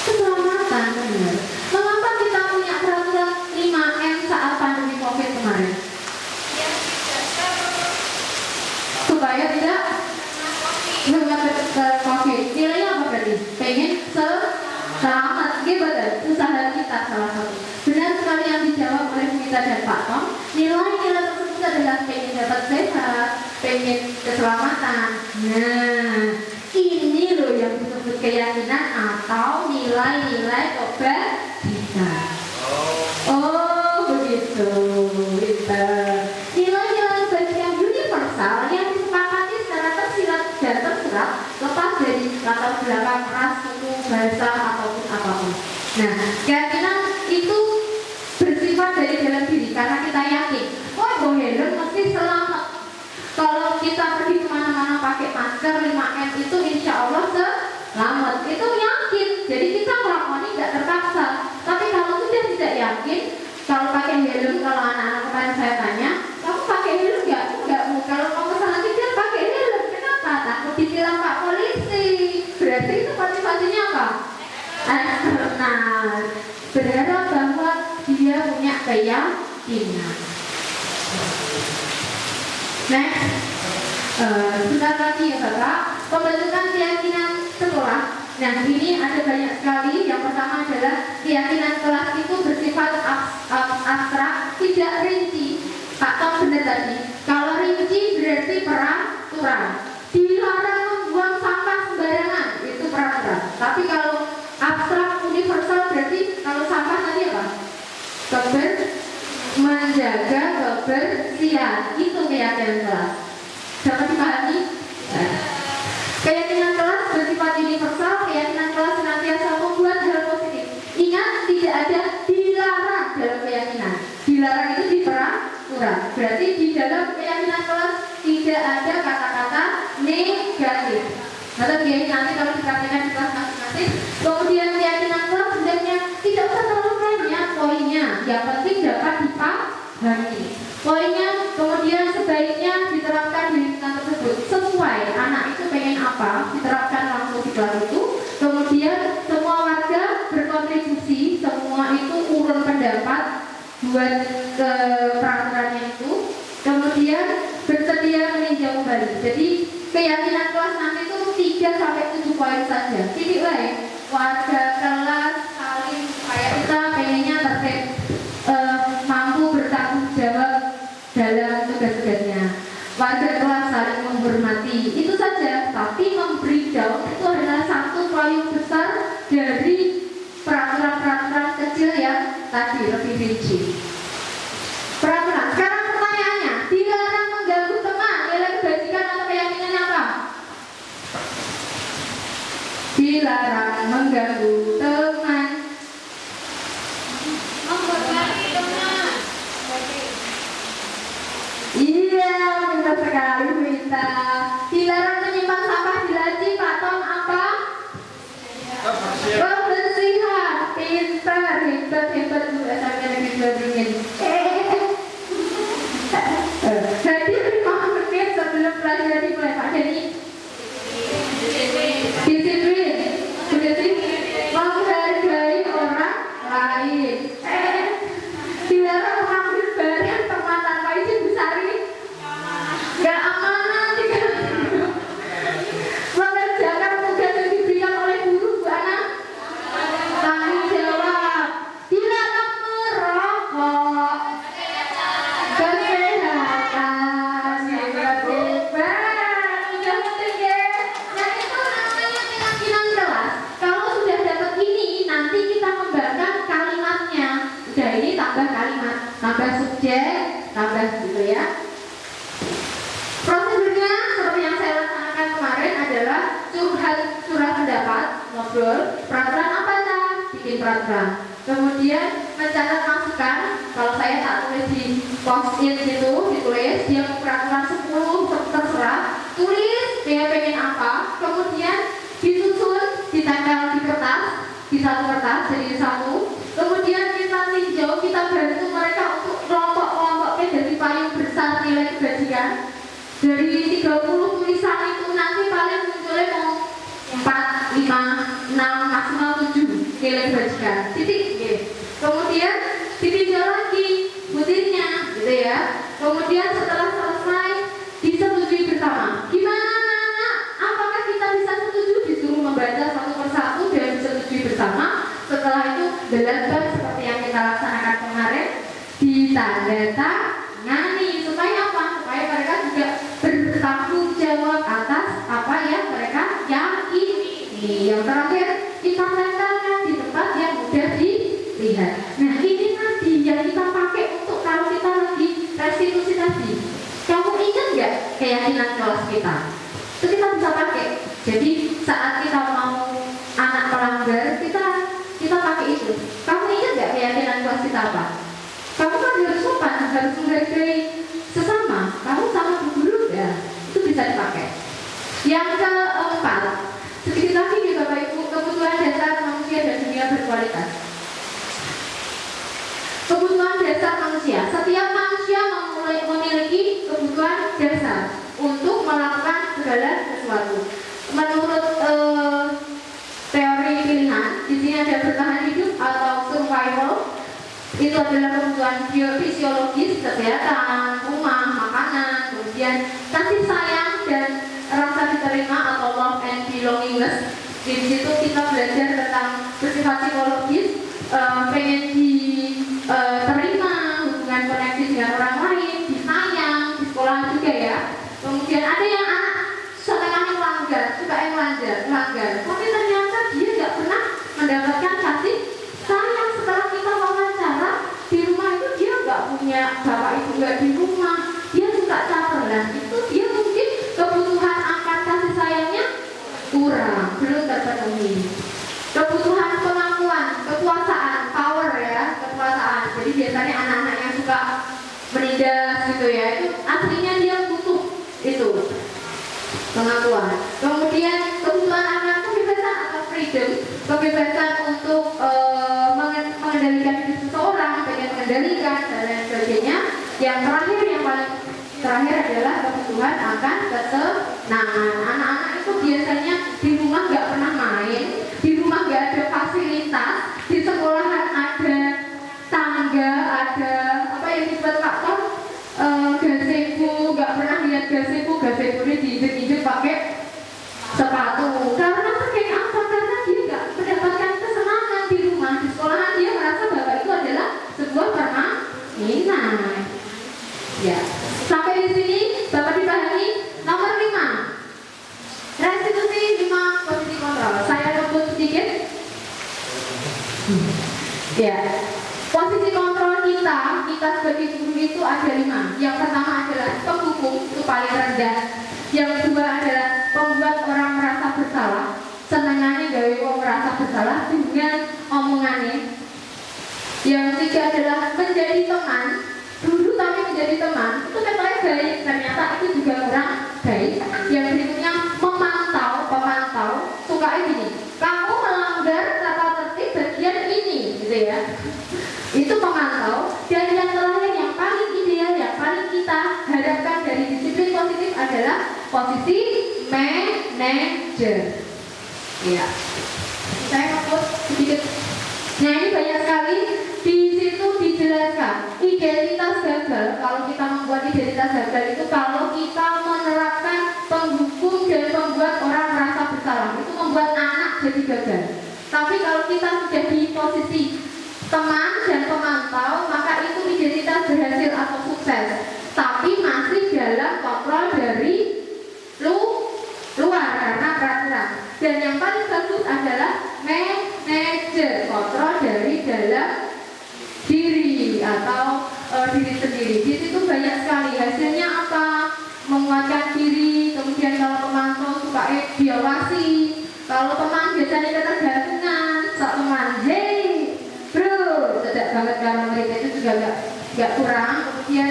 Keselamatan, benar. Mengapa kita punya peraturan 5M saat pandemi COVID kemarin? Supaya tidak ke COVID. Nilainya apa berarti? Pengen selamat, gitu kan? Usaha kita salah satu. Benar sekali yang dijawab oleh kita dan Pak Tom. Nilai-nilai tersebut adalah pengen dapat sehat, pengen keselamatan. Nah, ini loh yang disebut keyakinan atau nilai-nilai kebajikan. Oh, begitu. Nilai-nilai kebajikan universal yang disepakati secara tersirat dan tersurat, lepas dari latar belakang ras, suku, bahasa ataupun apapun. Nah, keyakinan itu bersifat dari dalam diri karena kita yakin, oh helm mesti selamat. Kalau kita pergi kemana-mana pakai masker 5M itu insya Allah yakin kalau pakai helm, kalau anak-anak kemarin saya tanya, kamu pakai helm nggak? Nggak mau. Kalau kamu salah kejar pakai helm, kenapa? Takut ditilang Pak Polisi. Berarti itu motivasinya apa? Eksternal. Berharap bahwa dia punya keyakinan. Next, sebentar lagi ya Bapak, pembentukan keyakinan sekolah. Nah ini ada banyak sekali. Yang pertama adalah keyakinan kelas itu bersifat abstrak, tidak rinci. Pak Tom benar tadi. Kalau rinci berarti peraturan. Dilarang membuang sampah sembarangan, itu peraturan. Tapi kalau abstrak universal berarti kalau sampah tadi apa? Menjaga kebersihan, itu keyakinan kelas. Dapat dipahami? Keyakinan kelas bersifat universal. Keyakinan kelas senantiasa membuat hal positif. Ingat, tidak ada dilarang dalam keyakinan. Dilarang itu di peraturan. Berarti di dalam keyakinan kelas tidak ada kata-kata negatif. Nanti nanti kalau dipraktikkan di kelas masing-masing. Kemudian keyakinan kelas sebenarnya tidak usah terlalu banyak poinnya. Yang penting dapat dipahami. Poinnya kemudian sebaiknya diterapkan di lingkungan tersebut sesuai anak itu pengen apa, diterapkan langsung di kelas itu. Kemudian semua warga berkontribusi, semua itu urun pendapat buat ke peraturannya itu. Kemudian bersedia meninjau kembali. Jadi keyakinan kelas nanti itu 3-7 poin saja. Titik lain warga kelas saling supaya kita pengennya tertib, mampu bertanggung jawab dalam tugas-tugasnya. Warga kelas saling menghormati, itu saja. Tapi membreakdown itu adalah satu poin besar dari peraturan-peraturan kecil yang tadi lebih rinci. Peraturan. Sekarang pertanyaannya, dilarang mengganggu teman, nilai kebajikan atau keyakinan apa? Dilarang mengganggu teman. Menghormati teman. Iya, benar sekali Wita. Dilarang menyimpan sampah di laci, Pak Tom apa? Kebersihan. Pintar, hebat Bu SMP Negeri 2 Beringin. Hadir 5 menit sebelum pelajaran dimulai, Pak Denny. Disiplin. Sudah sih? Menghargai orang lain. Dilarang mengambil barang teman tanpa izin Bu Sari. Gak amanah juga. Mengerjakan tugas yang diberikan oleh guru Bu Ana. Tanggung jawab. Dilarang merokok. Kesehatan. Udah penting ya. Nah itu namanya keyakinan kelas. Kalau sudah dapat ini, nanti kita kembangkan kalimatnya. Udah ini tambah kalimat, tambah subjek, tambah gitu ya. Prosedurnya seperti yang saya laksanakan kemarin adalah curhat pendapat, ngobrol, peraturan apa ya? Bikin peraturan. Kemudian mencatat masukan. Kalau saya tak tulis di post-it gitu, ditulis dia mau peraturan 10 terserah, tulis dia pengen apa. Kemudian disusun, ditempel di kertas, di satu kertas jadi satu. Kemudian kita tinjau, kita bantu mereka untuk kelompok-kelompoknya dari payung besar nilai kebajikan. Dari 30 tulisan itu nanti paling munculnya mau 4, 5, 6, maksimal 7 nilai kebajikan. Titik. Kemudian ditinjau lagi butirnya, gitu ya. Kemudian setelah selesai disetujui bersama. Gimana anak? Apakah kita bisa setuju? Disuruh membaca satu persatu dan disetujui bersama. Setelah itu belajar seperti yang kita laksanakan kemarin, ditandatangani supaya apa? Supaya mereka juga bertanggung jawab atas apa yang mereka yakini. Yang terakhir, ditempelkan di tempat yang mudah dilihat. Nah ini tadi yang kita pakai untuk kalau kita lagi restitusi tadi. Kamu ingat nggak keyakinan kelas kita? Itu kita bisa pakai. Jadi saat kita mau anak melanggar, kita pakai itu. Kamu ingat nggak keyakinan kelas kita apa? Kamu kan harus sopan, harus menghargai sesama. Kamu sama guru ya, itu bisa dipakai. Yang keempat, sedikit lagi nih Bapak Ibu, kebutuhan dasar manusia dan dunia berkualitas. dasar manusia. Setiap manusia memiliki kebutuhan dasar untuk melakukan segala sesuatu. Menurut teori pilihan, di sini ada bertahan hidup atau survival. Itu adalah kebutuhan biofisiologis, kesehatan, rumah, makanan, kemudian kasih sayang dan rasa diterima atau love and belongingness. Di situ kita belajar tentang bersifat psikologis, pengen diterima, hubungan koneksi dengan orang lain, disayang, di sekolah juga ya. Kemudian ada yang anak senangnya melanggar, suka yang melanggar, tapi ternyata dia nggak pernah mendapatkan kasih sayang. Setelah kita wawancara di rumah itu dia nggak punya bapak ibu nggak di rumah, dia suka caper, dan itu dia mungkin kebutuhan akan kasih sayangnya kurang, belum terpenuhi. Kebutuhan pengakuan, kekuasaan, power ya, kekuasaan. Jadi biasanya anak-anak yang suka menindas gitu ya, itu aslinya dia butuh itu pengakuan. Kemudian kebutuhan anak kebebasan atau freedom, kebebasan untuk mengendalikan diri seseorang, pengen mengendalikan dan lain sebagainya. Yang terakhir, yang paling terakhir adalah kebutuhan akan ketenangan. Anak-anak itu biasanya di rumah nggak pernah main, di rumah nggak ada fasilitas, di sekolahan ada tangga, ada apa yang disebut Pak Tom, gazebo, nggak pernah lihat gazebo ini diinjek-injek pakai sepatu. Karena saking apa? Karena dia nggak mendapatkan kesenangan di rumah, di sekolahan dia merasa bahwa itu adalah sebuah permainan. Ya, sampai di sini Bapak dipahami. Nomor 5, restitusi 5 posisi kontrol. Saya sebut sedikit. Ya, posisi kontrol kita sebagai guru itu ada 5. Yang pertama adalah penghukum, itu paling rendah. Yang kedua adalah membuat orang merasa bersalah. Senangannya gawe orang merasa bersalah dengan omongannya. Yang ketiga adalah menjadi teman. Dulu tapi menjadi teman itu katanya baik, ternyata itu juga kurang baik. Yang berikutnya pemantau, sukanya gini, kamu melanggar tata tertib bagian ini, gitu ya. Itu pemantau. Dan yang terakhir, yang paling ideal, yang paling kita harapkan dari disiplin positif adalah posisi manajer. Ya, saya fokus sedikit. Nah, ini banyak sekali. Di situ dijelaskan identitas gagal. Kalau kita membuat identitas gagal itu kalau kita menerapkan penghukum dan membuat orang merasa bersalah, itu membuat anak jadi gagal. Tapi kalau kita sudah di posisi teman dan pemantau, maka itu identitas berhasil atau sukses. Tapi masih dalam kontrol dari luar karena peraturan. Dan yang paling bagus adalah manajer, kontrol dari dalam diri atau diri sendiri. Di situ banyak sekali hasilnya apa? Menguatkan diri. Kemudian kalau pemantau suka diawasi. Kalau teman biasanya ketergantungan. Sok teman, hey bro, tidak banget kalau mereka itu juga nggak kurang. Kemudian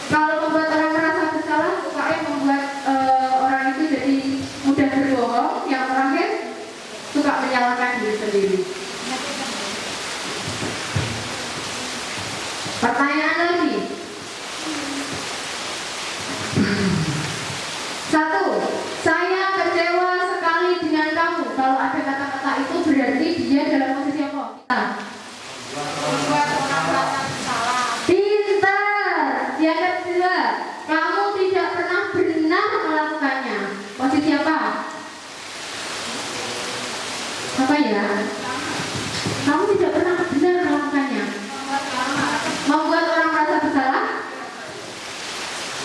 kalau membuat orang merasa bersalah, suka membuat orang itu jadi mudah berbohong. Yang terakhir suka menyalahkan diri sendiri. Pertanyaan lagi. 1. Saya kecewa sekali dengan kamu. Kalau ada kata-kata itu berarti dia dalam posisi apa? Membuat orang merasa bersalah. Pintar. Yang kedua, kamu tidak pernah benar melakukannya. Posisi apa? Apa ya? Kamu tidak pernah benar melakukannya. Membuat orang merasa bersalah.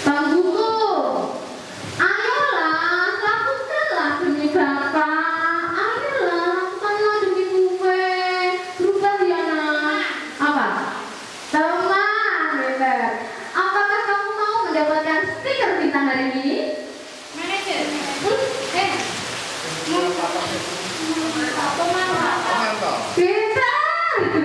Penghukum. Ayolah, lakukanlah demi Bapak. Ayolah, lakukanlah demi gue. Berubah ya nak. Apa? Teman, benar. Apakah kamu mau mendapatkan stiker bintang hari ini? Manajer. Pemantau. Pintar.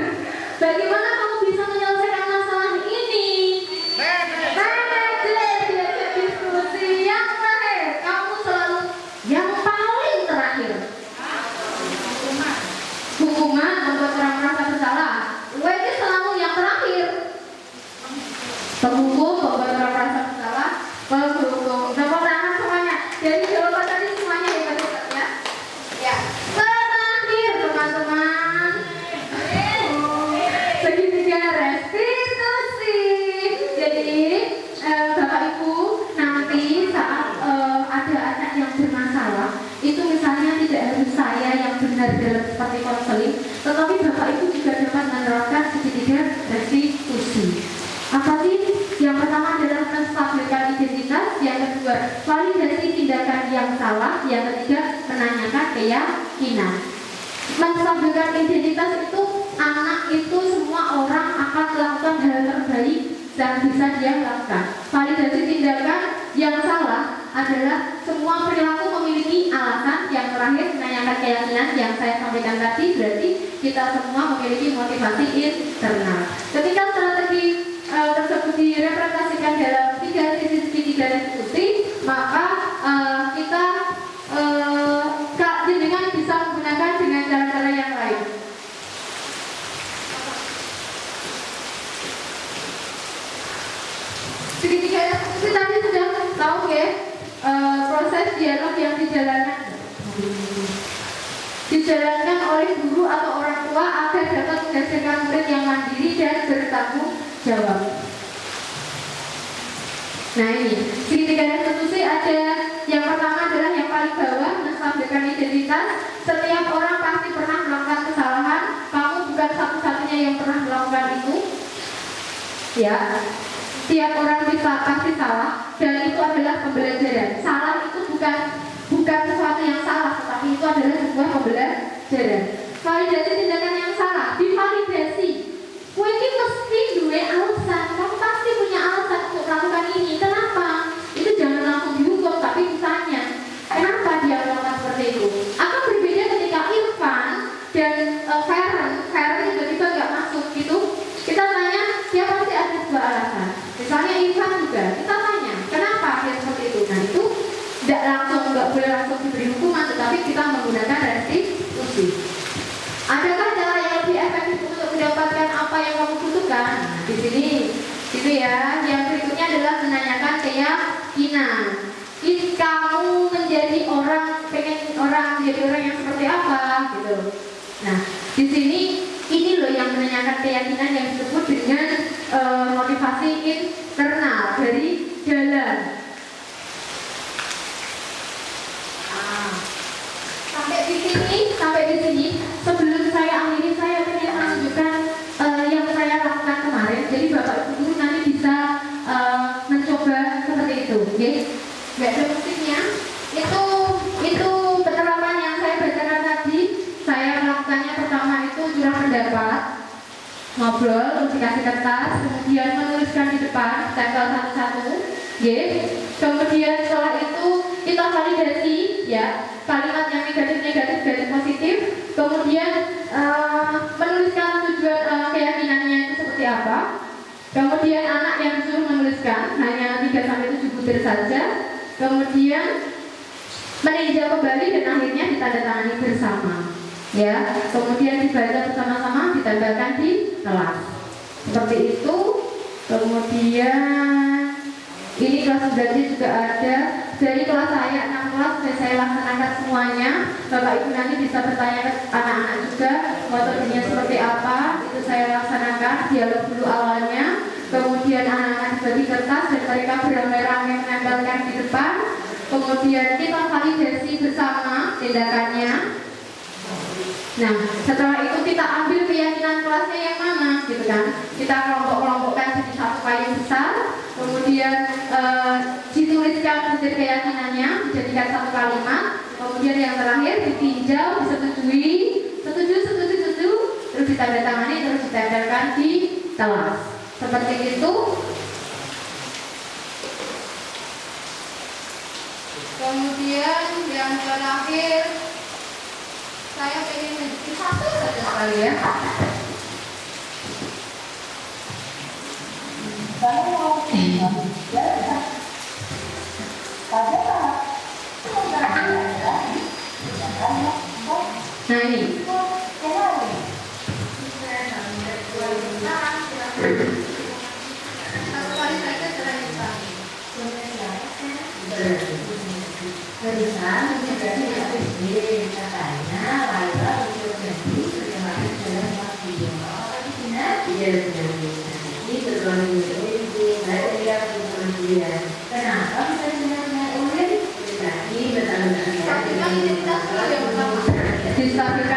benar dalam seperti konseling, tetapi Bapak Ibu juga dapat menerapkan segitiga restitusi. Apa sih? Yang pertama adalah menstabilkan identitas, yang kedua validasi tindakan yang salah, yang ketiga menanyakan keyakinan. Menstabilkan identitas itu anak itu semua orang akan melakukan hal terbaik yang bisa dia lakukan. Validasi tindakan yang salah adalah semua perilaku memiliki alasan. Yang terakhir menanyakan keyakinan yang saya sampaikan tadi, berarti kita semua memiliki motivasi internal. Ketika strategi tersebut direpresentasikan dalam tiga restitusi, maka kita dengan bisa menggunakan dengan cara-cara yang lain. Segitiga restitusi tadi sudah tahu ya, proses dialog yang dijalankan oleh guru atau orang tua agar dapat menghasilkan murid yang mandiri dan bertanggung jawab. Nah ini, segitiga restitusi ada yang pertama adalah yang paling bawah, menstabilkan identitas. Setiap orang pasti pernah melakukan kesalahan. Kamu bukan satu-satunya yang pernah melakukan itu. Ya, setiap orang pasti salah, dan itu adalah pembelajaran. Salah itu bukan sesuatu yang salah, tetapi itu adalah sebuah pembelajaran. Validasi tindakan yang salah, divalidasi. Mungkin mesti duwe alasan, kamu pasti punya alasan untuk melakukan ini. Kenapa? Itu jangan langsung dihukum, tapi ditanya kenapa dia melakukan seperti itu. Akan berbeda ketika Irfan dan Karen tiba-tiba nggak masuk gitu. Kita tanya, dia pasti ada sebuah alasan. Misalnya Irfan juga, kita tanya kenapa dia seperti itu. Nah itu nggak boleh langsung diberi hukuman, tetapi kita menggunakan restitusi. Adakah cara yang lebih efektif untuk mendapatkan apa yang kamu butuhkan? Nah, di sini, gitu ya. Yang berikutnya adalah menanyakan keyakinan. Kamu menjadi pengen menjadi orang yang seperti apa, gitu. Nah, di sini ini loh yang menanyakan keyakinan yang disebut dengan motivasi internal dari dalam. Sampai di sini sebelum saya akhiri, saya ingin menunjukkan yang saya lakukan kemarin. Jadi Bapak Ibu guru nanti bisa mencoba seperti itu, oke? Nggak ada musiknya. Itu penerapan yang saya bacakan tadi. Saya melakukannya pertama itu curah pendapat, ngobrol, terus dikasih kertas, kemudian menuliskan di depan, tempel satu-satu, kemudian setelah itu kita validasi, ya, kalimat yang negatif dan positif, kemudian menuliskan tujuan keyakinannya itu seperti apa. Kemudian anak yang disuruh menuliskan hanya 3-7 butir saja, kemudian meninjau kembali dan akhirnya ditandatangani bersama, ya, kemudian dibaca bersama-sama, ditempelkan di kelas seperti itu. Kemudian ini kelas 9 juga ada. Dari kelas saya 6 kelas sudah saya laksanakan semuanya. Bapak Ibu nanti bisa bertanya ke anak-anak juga metodenya seperti apa. Itu saya laksanakan dialog dulu awalnya. Kemudian anak-anak dibagi kertas dan mereka beramai-ramai menempelkan di depan. Kemudian kita validasi bersama tindakannya. Nah, setelah itu kita ambil keyakinan kelasnya yang mana, gitu kan? Kita kelompok-kelompokkan jadi satu payung besar. Kemudian dituliskan butir keyakinannya, dijadikan satu kalimat. Kemudian yang terakhir ditinjau, disetujui, setuju, terus ditandatangani, terus ditempelkan di kelas. Seperti itu. Kemudian yang terakhir, saya ingin menunjukkan satu saja sekali ya. Nah ini. Kenapa bisa dengan oleh? Distabilkan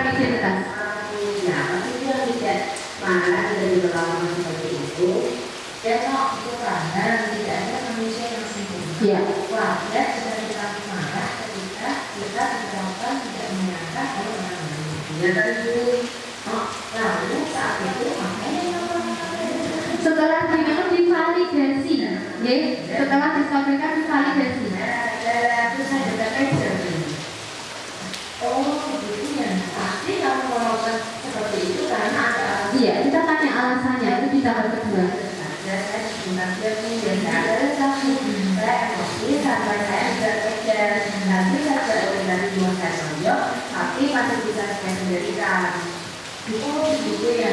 Ya kan Bu. Lalu saat itu makanya Setelah divalidasi, ya, setelah disampaikan divalidasi. terus saya dapat aja. Oh begitu ya. Pasti kamu melakukan seperti itu karena ada. Iya, kita tanya alasannya itu di tahap kedua. Saya sebentar dia punya ada satu. Saya emosi sampai saya tidak kerja. Nanti saja dari dua saya tonjok, tapi masih bisa saya sendirikan. Oh begitu ya.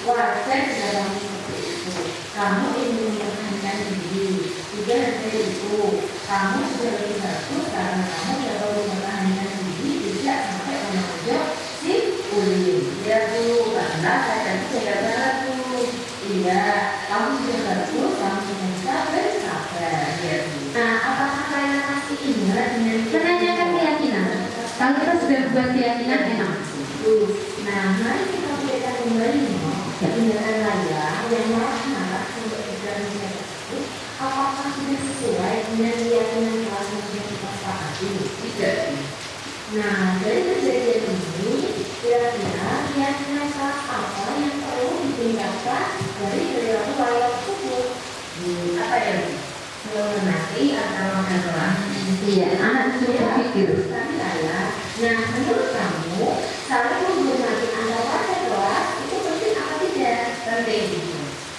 Wah saya tidak mau seperti itu. Kamu ingin mempertahankan diri. Tidak seperti itu. Kamu sudah lebih bagus karena kamu dapat mempertahankan diri. Tidak sampai menonjok si Ulin. Ya Bu, karena saya tadi tidak benar Bu. Iya, kamu sudah bagus, kamu sudah bisa bersabar. Ya Bu. Nah, apakah kalian masih ingat dengan menanyakan keyakinan? Kalau kita sudah buat keyakinan enak. Nah, mari kita berikan kembali kebenaran raya yang marah untuk berjalan tersebut. Apakah sudah sesuai dengan keyakinan kelas yang kita sepakati? Tidak. Nah, dari kejadian ini, kira-kira keyakinan kelas apa yang perlu ditingkatkan dari perilaku raya tersebut? Apa ya? Mengenai atau mengenai? Iya, anak disuruh berpikir. Nah, menurut kamu, saling menghormati antar warga kelas itu penting apa tidak? Penting.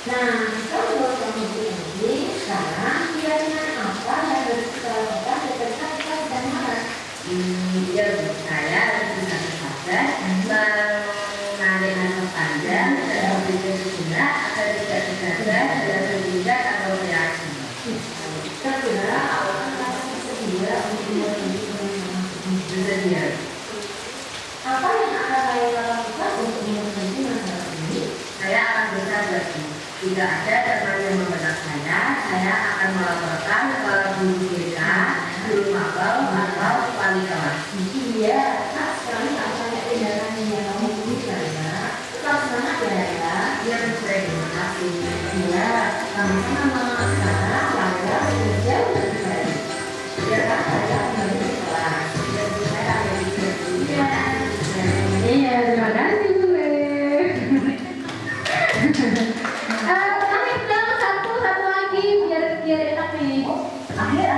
Nah, kalau menurut kamu begini, sekarang keyakinan apa yang harus kita lakukan ketika kita sedang marah? Ya, saya bisa saja menarik nafas panjang dan berpikir sejenak agar tidak tergagap dalam bertindak atau bereaksi. Kedua, apakah sedia untuk bersedia? Apa yang akan saya lakukan untuk mengatasi masalah ini? Saya akan bersabar. Jika ada teman yang membentak saya akan melaporkan kepada guru kita, guru mapel, atau wali kelas. Iya, tak sekali apa yang tindakan yang kamu butuhkan ya. Tetap semangat ya, yang terima kasih. Iya, sama-sama. Sekarang warga bekerja lebih baik. Ya kan, saya kembali ke kelas. Jadi saya ada di kerja. Iya, terima kasih Bule. Kami bilang satu lagi biar enak nih. Akhir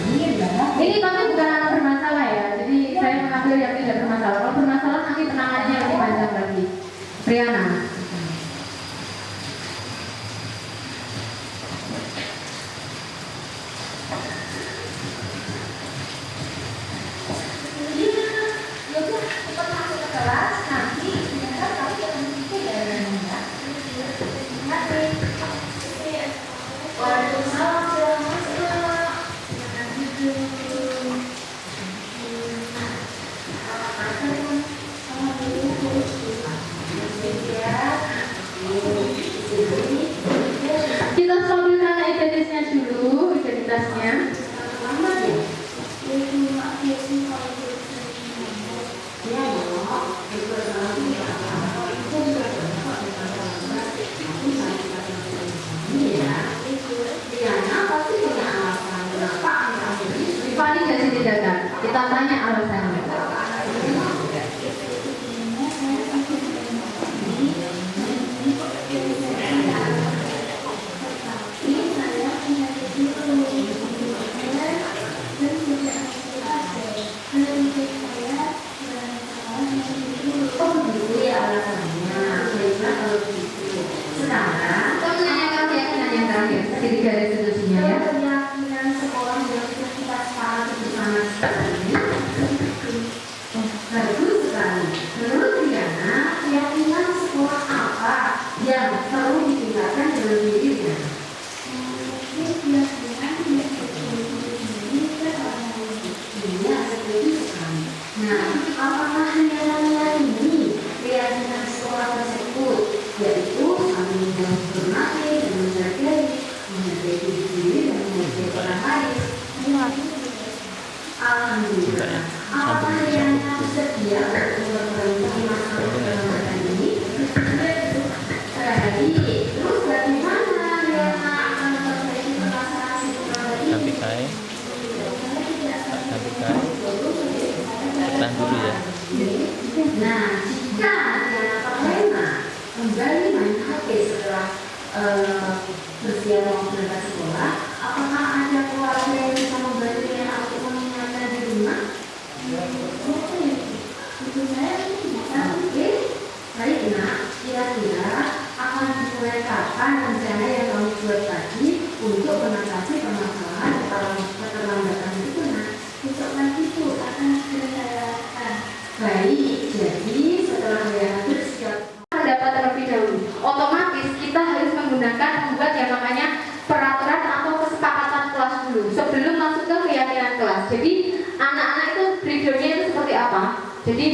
ini ya. Ini kami bukan anak bermasalah ya, jadi saya mengambil yang tidak bermasalah. Kalau bermasalah nanti penanganannya lebih panjang lagi. Riana. Kita stabilkan identitasnya dulu, identitasnya. Validasi tindakan. Kita tanya alasannya. Kita menanyakan keyakinan yang terakhir. Ketiga resolusinya ya. Keyakinan sekolah yang sudah kita sepakati bersama sekali. Bagus sekali. Menurut Diana, keyakinan sekolah apa yang perlu ditingkatkan dalam diri Diana? Iya, setuju sekali. Nah, apakah hanya ini keyakinan sekolah tersebut, yaitu saling menghormati dan menghargai diri dan menghargai orang lain? Alhamdulillah. Apakah yang sedia untuk memperbaiki masalah ini? Lagi, terus bagaimana Diana akan memperbaiki permasalahan sekolah ini? Cantik kai. Cantik kai. Tekan dulu ya. Nah, jika kembali main HP setelah bersiap mau berangkat sekolah, apakah ada keluarga yang bisa membantu yang aku mengingatkan di rumah? Itu saya bisa. Oke, baik nak. Kira-kira akan dimulai kapan rencana yang kamu buat tadi untuk mengatasi permasalahan keterlambatan itu nak? Besok pagi itu akan segera saya lakukan. Baik, jadi setelah WH bersiap Pendapat terlebih dahulu. Otomatis kita harus membuat yang namanya peraturan atau kesepakatan kelas dulu sebelum masuk ke keyakinan kelas. Jadi anak-anak itu breakdownnya itu seperti apa? Jadi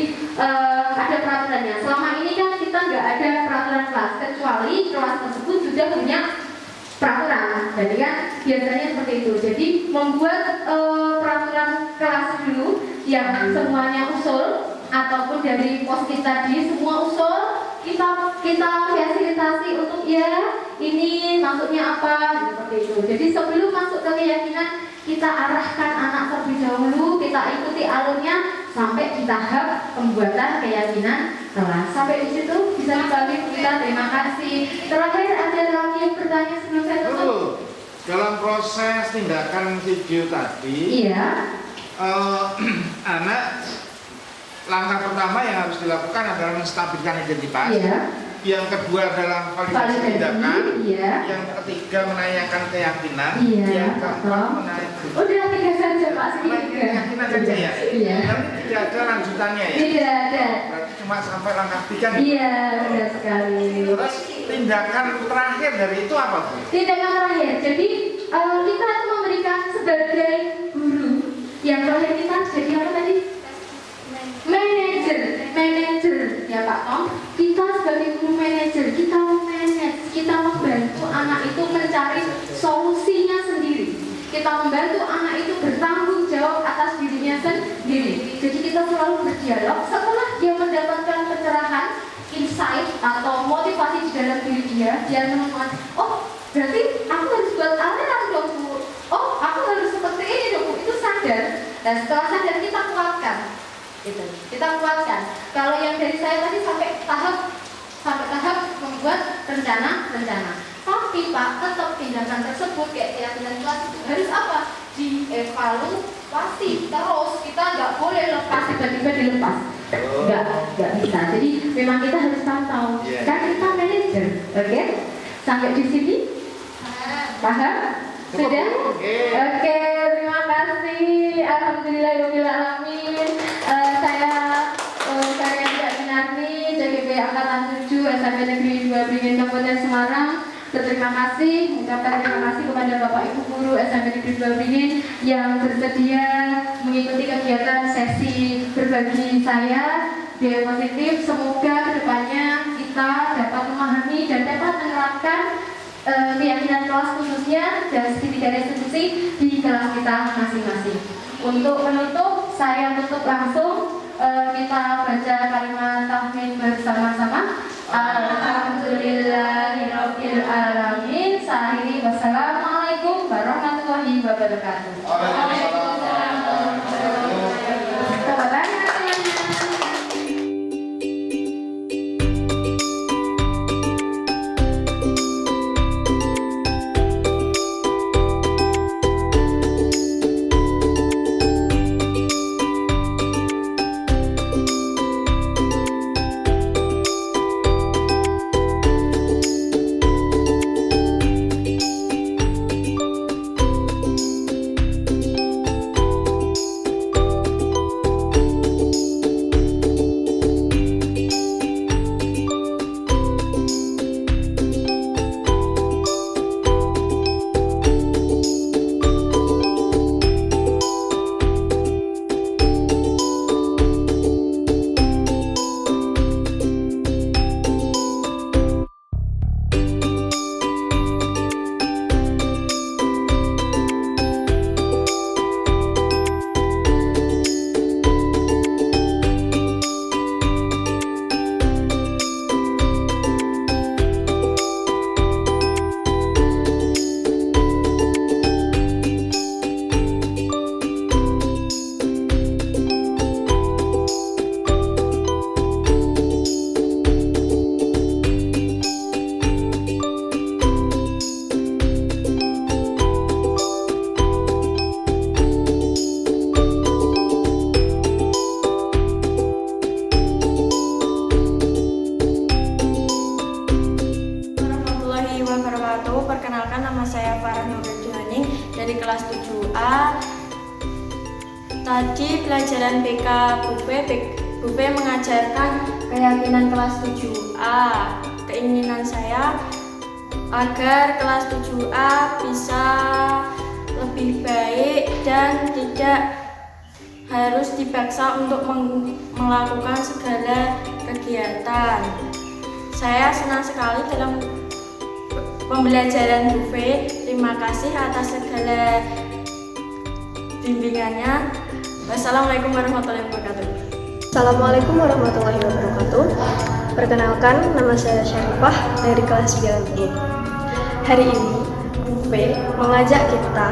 ada peraturannya. Selama ini kan kita nggak ada peraturan kelas kecuali kelas tersebut sudah punya peraturan. Jadi kan biasanya seperti itu. Jadi membuat peraturan kelas dulu yang semuanya usul ataupun dari poskim tadi semua usul kita fasilitasi untuk ya ini maksudnya apa seperti itu. Jadi sebelum masuk ke keyakinan kita arahkan anak terlebih dahulu, kita ikuti alurnya sampai di tahap pembuatan keyakinan kelas. Sampai di situ bisa dibagi kita. Terima kasih. Terakhir ada lagi yang bertanya sebelum saya tutup? Dalam proses tindakan video tadi, Iya. Anak langkah pertama yang harus dilakukan adalah menstabilkan identitas. Iya. Yang kedua adalah validasi tindakan. Iya. Yang ketiga menanyakan keyakinan. Iya. Yang keempat menanyakan Udah 3 saja Pak, sedikit. keyakinan saja ya. Iya. Nanti tidak ada lanjutannya ya. Tidak ada. Berarti cuma sampai langkah 3 nih. Iya, benar sekali. Terus tindakan terakhir dari itu apa Bu? Tindakan terakhir, jadi kita itu memberikan sebagai guru yang terakhir kita jadi apa tadi? Manajer ya Pak Tom. Kita sebagai guru manajer, kita manage, kita membantu anak itu mencari solusinya sendiri. Kita membantu anak itu bertanggung jawab atas dirinya sendiri. Jadi kita selalu berdialog. Setelah dia mendapatkan pencerahan, insight atau motivasi di dalam diri dia menemukan, oh berarti aku harus buat alarm dong Bu. Oh aku harus seperti ini dong Bu. Itu sadar. Dan setelah sadar kita kuatkan. Gitu. Kita kuatkan. Kalau yang dari saya tadi sampai tahap membuat rencana. Tapi Pak, tetap tindakan tersebut kayak keyakinan kelas itu harus apa? Dievaluasi terus. Kita nggak boleh lepas tiba-tiba dilepas. Nggak bisa. Jadi memang kita harus pantau. Kan kita manajer, oke? Sampai di sini? Paham? Sudah? Oke, terima kasih. Alhamdulillahirobbilalamin. Saya Mbak Minarni, CGP Angkatan 7 SMP Negeri 2 Beringin Kabupaten Semarang. Berterima kasih, mengucapkan terima kasih kepada Bapak Ibu Guru SMP Negeri 2 Beringin yang bersedia mengikuti kegiatan sesi berbagi saya di positif. Semoga kedepannya kita dapat memahami dan dapat menerapkan keyakinan kelas khususnya dari segitiga restitusi di kelas kita masing-masing. Untuk menutup, saya tutup langsung. Kita baca kalimat tahmid bersama-sama. Alhamdulillahirabbil alamin. Sahiri wassalamualaikum warahmatullahi wabarakatuh. Waalaikumsalam. kelas 7A. Tadi pelajaran BK Bupe mengajarkan keyakinan kelas 7A. Keinginan saya agar kelas 7A bisa lebih baik dan tidak harus dipaksa untuk melakukan segala kegiatan. Saya senang sekali dalam pembelajaran Bupe. Terima kasih atas segala bimbingannya. Wassalamualaikum warahmatullahi wabarakatuh. Assalamualaikum warahmatullahi wabarakatuh. Perkenalkan, nama saya Syarifah dari kelas 9E. Hari ini, Bupe mengajak kita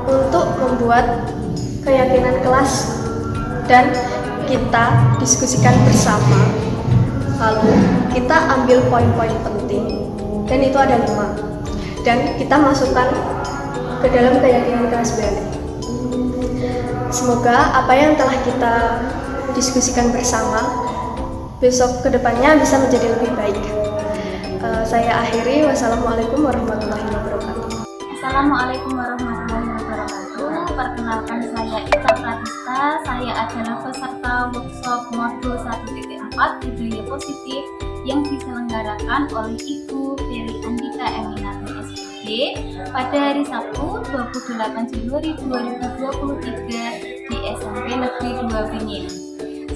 untuk membuat keyakinan kelas dan kita diskusikan bersama. Lalu kita ambil poin-poin penting dan itu ada 5 dan kita masukkan ke dalam keyakinan kelas 9. Semoga apa yang telah kita diskusikan bersama besok kedepannya bisa menjadi lebih baik. Saya akhiri. Wassalamualaikum warahmatullahi wabarakatuh. Assalamualaikum warahmatullahi wabarakatuh. Perkenalkan, saya Ita Pratista. Saya adalah peserta workshop modul 1.4 budaya positif yang diselenggarakan oleh Ibu Ferry Andika Eminati SPD pada hari Sabtu 28 Januari 2023 di SMP Negeri 2 Beringin.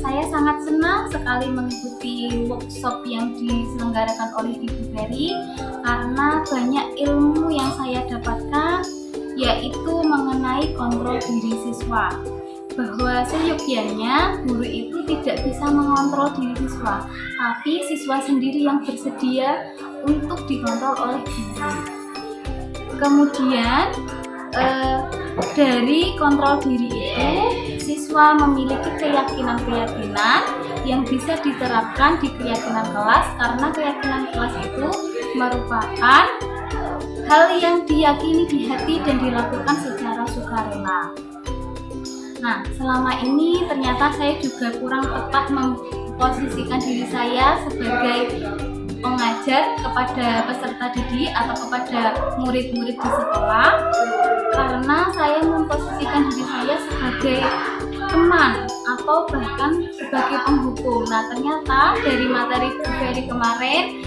Saya sangat senang sekali mengikuti workshop yang diselenggarakan oleh Ibu Ferry karena banyak ilmu yang saya dapatkan, yaitu mengenai kontrol diri siswa. Bahwa seyogyanya guru itu tidak bisa mengontrol diri siswa, tapi siswa sendiri yang bersedia untuk dikontrol oleh guru. Kemudian dari kontrol diri itu, siswa memiliki keyakinan-keyakinan yang bisa diterapkan di keyakinan kelas, karena keyakinan kelas itu merupakan hal yang diyakini di hati dan dilakukan secara sukarela. Nah, selama ini ternyata saya juga kurang tepat memposisikan diri saya sebagai pengajar kepada peserta didik atau kepada murid-murid di sekolah, karena saya memposisikan diri saya sebagai teman atau bahkan sebagai penghukum. Nah, ternyata dari materi Bu Ferry kemarin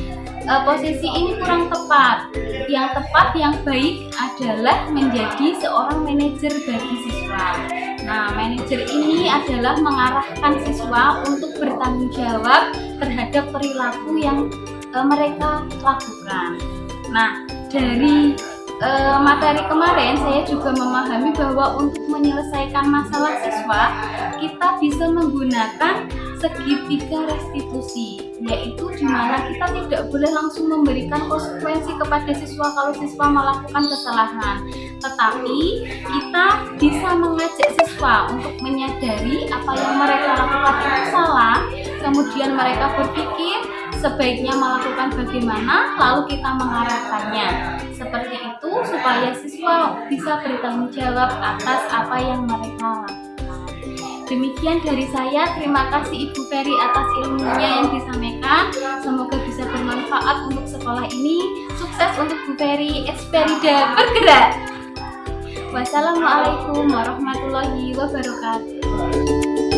posisi ini kurang tepat. Yang tepat, yang baik adalah menjadi seorang manajer bagi siswa. Nah, manajer ini adalah mengarahkan siswa untuk bertanggung jawab terhadap perilaku yang mereka lakukan. Nah, dari materi kemarin saya juga memahami bahwa untuk menyelesaikan masalah siswa, kita bisa menggunakan segitiga restitusi, yaitu di mana kita tidak boleh langsung memberikan konsekuensi kepada siswa kalau siswa melakukan kesalahan, tetapi kita bisa mengajak siswa untuk menyadari apa yang mereka lakukan itu salah, kemudian mereka berpikir sebaiknya melakukan bagaimana, lalu kita mengarahkannya. Seperti itu supaya siswa bisa bertanggung jawab atas apa yang mereka lakukan. Demikian dari saya, terima kasih Ibu Ferry atas ilmunya yang disampaikan. Semoga bisa bermanfaat untuk sekolah ini. Sukses untuk Bu Ferry, Esperida bergerak. Wassalamualaikum warahmatullahi wabarakatuh.